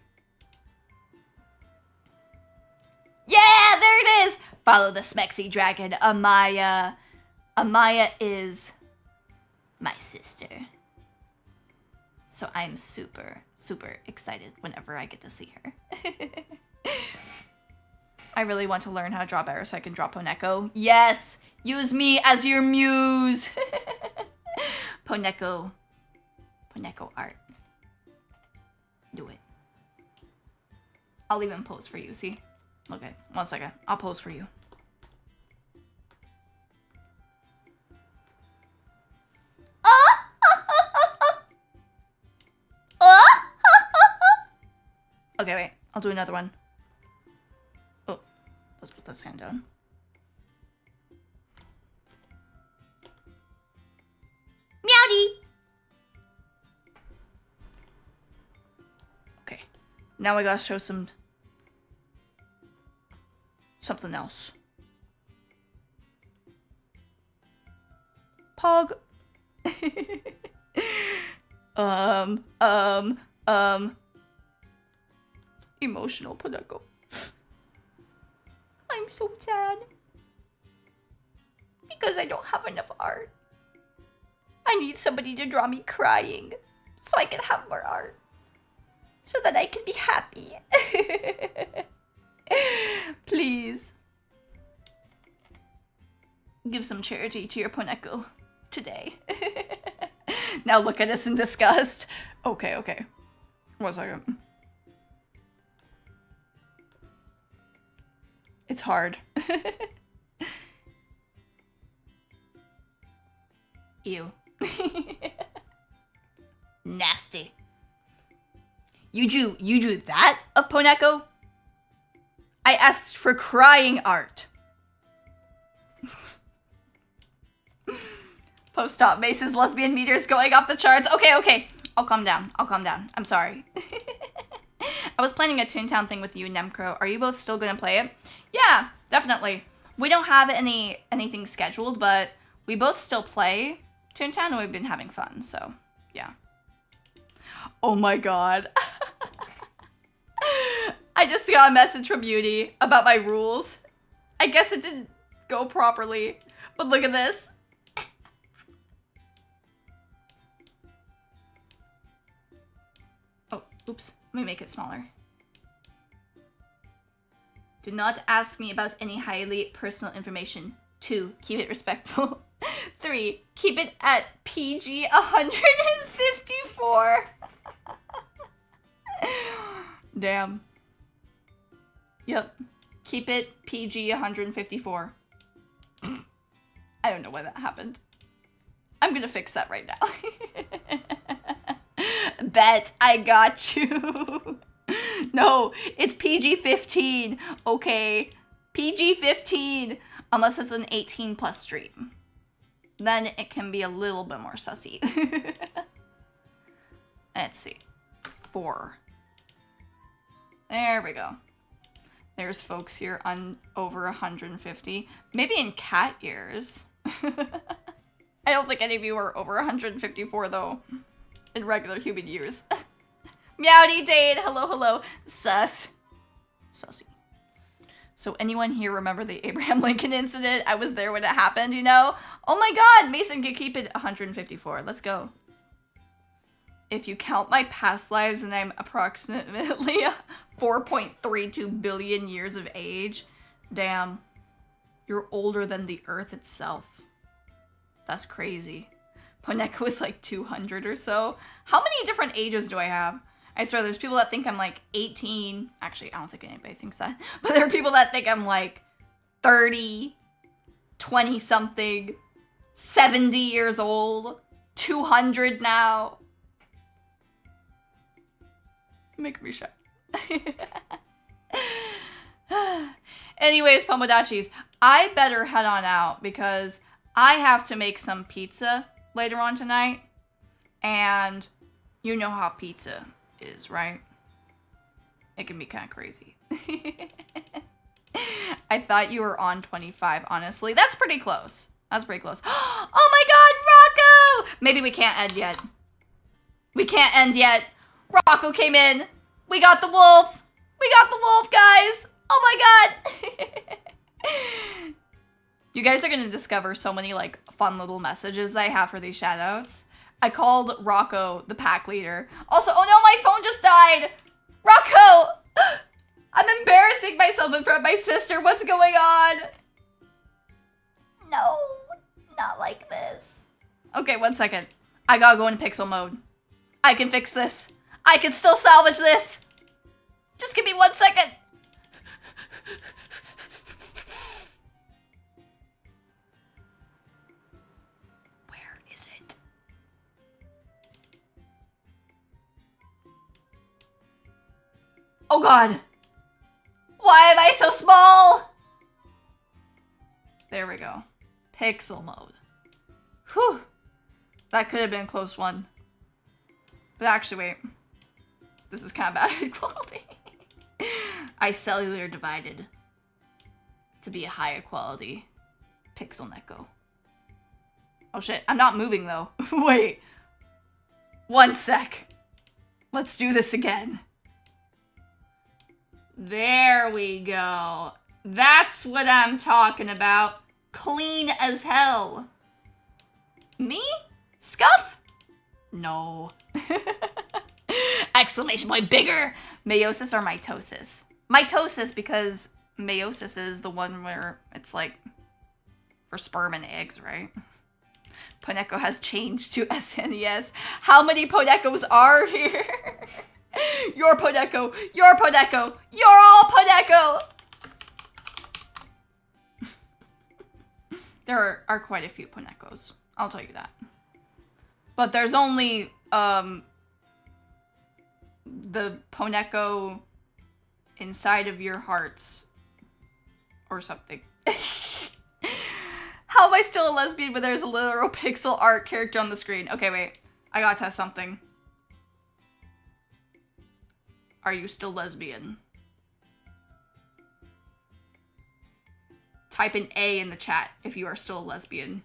Yeah, there it is! Follow the Smexy Dragon, Amaya. Amaya is my sister. So I'm super, super excited whenever I get to see her. I really want to learn how to draw better so I can draw Poneko. Yes! Use me as your muse! Poneko art. Do it. I'll even pose for you, see? Okay, 1 second. I'll pose for you. Okay, wait. I'll do another one. Oh, let's put this hand down. Meowdy! Okay. Now I gotta show something else. Pog. Emotional Poneko. I'm so sad. Because I don't have enough art. I need somebody to draw me crying so I can have more art. So that I can be happy. Please. Give some charity to your Poneko today. Now look at us in disgust. Okay, okay. 1 second. It's hard. Ew. Nasty. You drew that of Poneko? I asked for crying art. Post-op Mace's lesbian meters going off the charts. Okay, okay. I'll calm down. I'll calm down. I'm sorry. I was planning a Toontown thing with you and Nemcro. Are you both still gonna play it? Yeah, definitely. We don't have anything scheduled, but we both still play Toontown and we've been having fun, so yeah. Oh my god. I just got a message from Beauty about my rules. I guess it didn't go properly, but look at this. Oh, oops. Let me make it smaller. Do not ask me about any highly personal information. 2, keep it respectful. 3, keep it at PG 154. Damn. Yep. Keep it PG 154. I don't know why that happened. I'm gonna fix that right now. Bet I got you. No, it's PG-15, okay? PG-15, unless it's an 18+ stream. Then it can be a little bit more sussy. Let's see. 4. There we go. There's folks here on over 150. Maybe in cat years. I don't think any of you are over 154 though. In regular human years. Meowdy Dade, hello, hello. Sus. Sussy. So anyone here remember the Abraham Lincoln incident? I was there when it happened, you know? Oh my god, Mason can keep it 154. Let's go. If you count my past lives, then I'm approximately 4.32 billion years of age. Damn. You're older than the Earth itself. That's crazy. Poneko is like 200 or so. How many different ages do I have? I swear, there's people that think I'm like 18. Actually, I don't think anybody thinks that. But there are people that think I'm like 30, 20-something, 70 years old, 200 now. Make me shy. Anyways, Pomodachis, I better head on out because I have to make some pizza later on tonight. And you know how pizza is, right? It can be kind of crazy. I thought you were on 25, honestly. That's pretty close. That's pretty close. Oh my god, Rocco! Maybe we can't end yet. We can't end yet. Rocco came in. We got the wolf. We got the wolf, guys. Oh my god. You guys are going to discover so many like fun little messages that I have for these shoutouts. I called Rocco the pack leader. Also, oh no, my phone just died. Rocco! I'm embarrassing myself in front of my sister. What's going on? No, not like this. Okay, 1 second. I gotta go into pixel mode. I can fix this. I can still salvage this. Just give me 1 second. Where is it? Oh god. Why am I so small? There we go. Pixel mode. Whew. That could have been a close one. But actually, wait. This is kind of bad quality. I cellular divided to be a higher quality pixel Neko. Oh shit, I'm not moving though. Wait. 1 sec. Let's do this again. There we go. That's what I'm talking about. Clean as hell. Me? Scuff? No. Exclamation point, bigger. Meiosis or mitosis? Mitosis, because meiosis is the one where it's like for sperm and eggs, right? Poneko has changed to SNES. How many Ponekos are here? You're Poneko. You're Poneko. You're all Poneko. There are quite a few Ponekos. I'll tell you that. But there's only the Poneko inside of your hearts or something. How am I still a lesbian when there's a literal pixel art character on the screen? Okay, wait. I gotta test something. Are you still lesbian? Type an A in the chat if you are still a lesbian.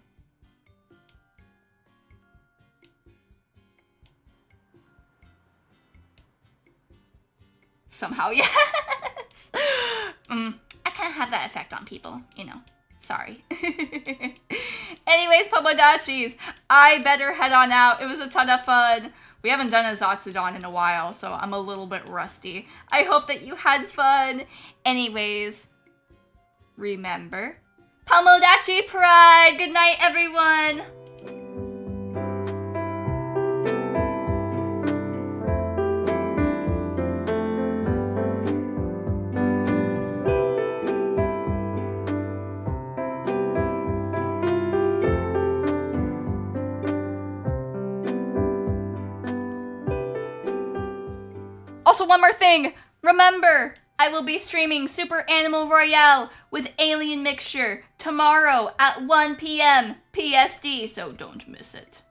Somehow, yes! I kind of have that effect on people, you know. Sorry. Anyways, Pomodachis, I better head on out. It was a ton of fun. We haven't done a Zatsudon in a while, so I'm a little bit rusty. I hope that you had fun. Anyways, remember, Pomodachi Pride! Good night, everyone! Also, one more thing. Remember, I will be streaming Super Animal Royale with Alien Mixture tomorrow at 1 p.m. PSD, so don't miss it.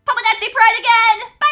Pomodachi Pride again! Bye!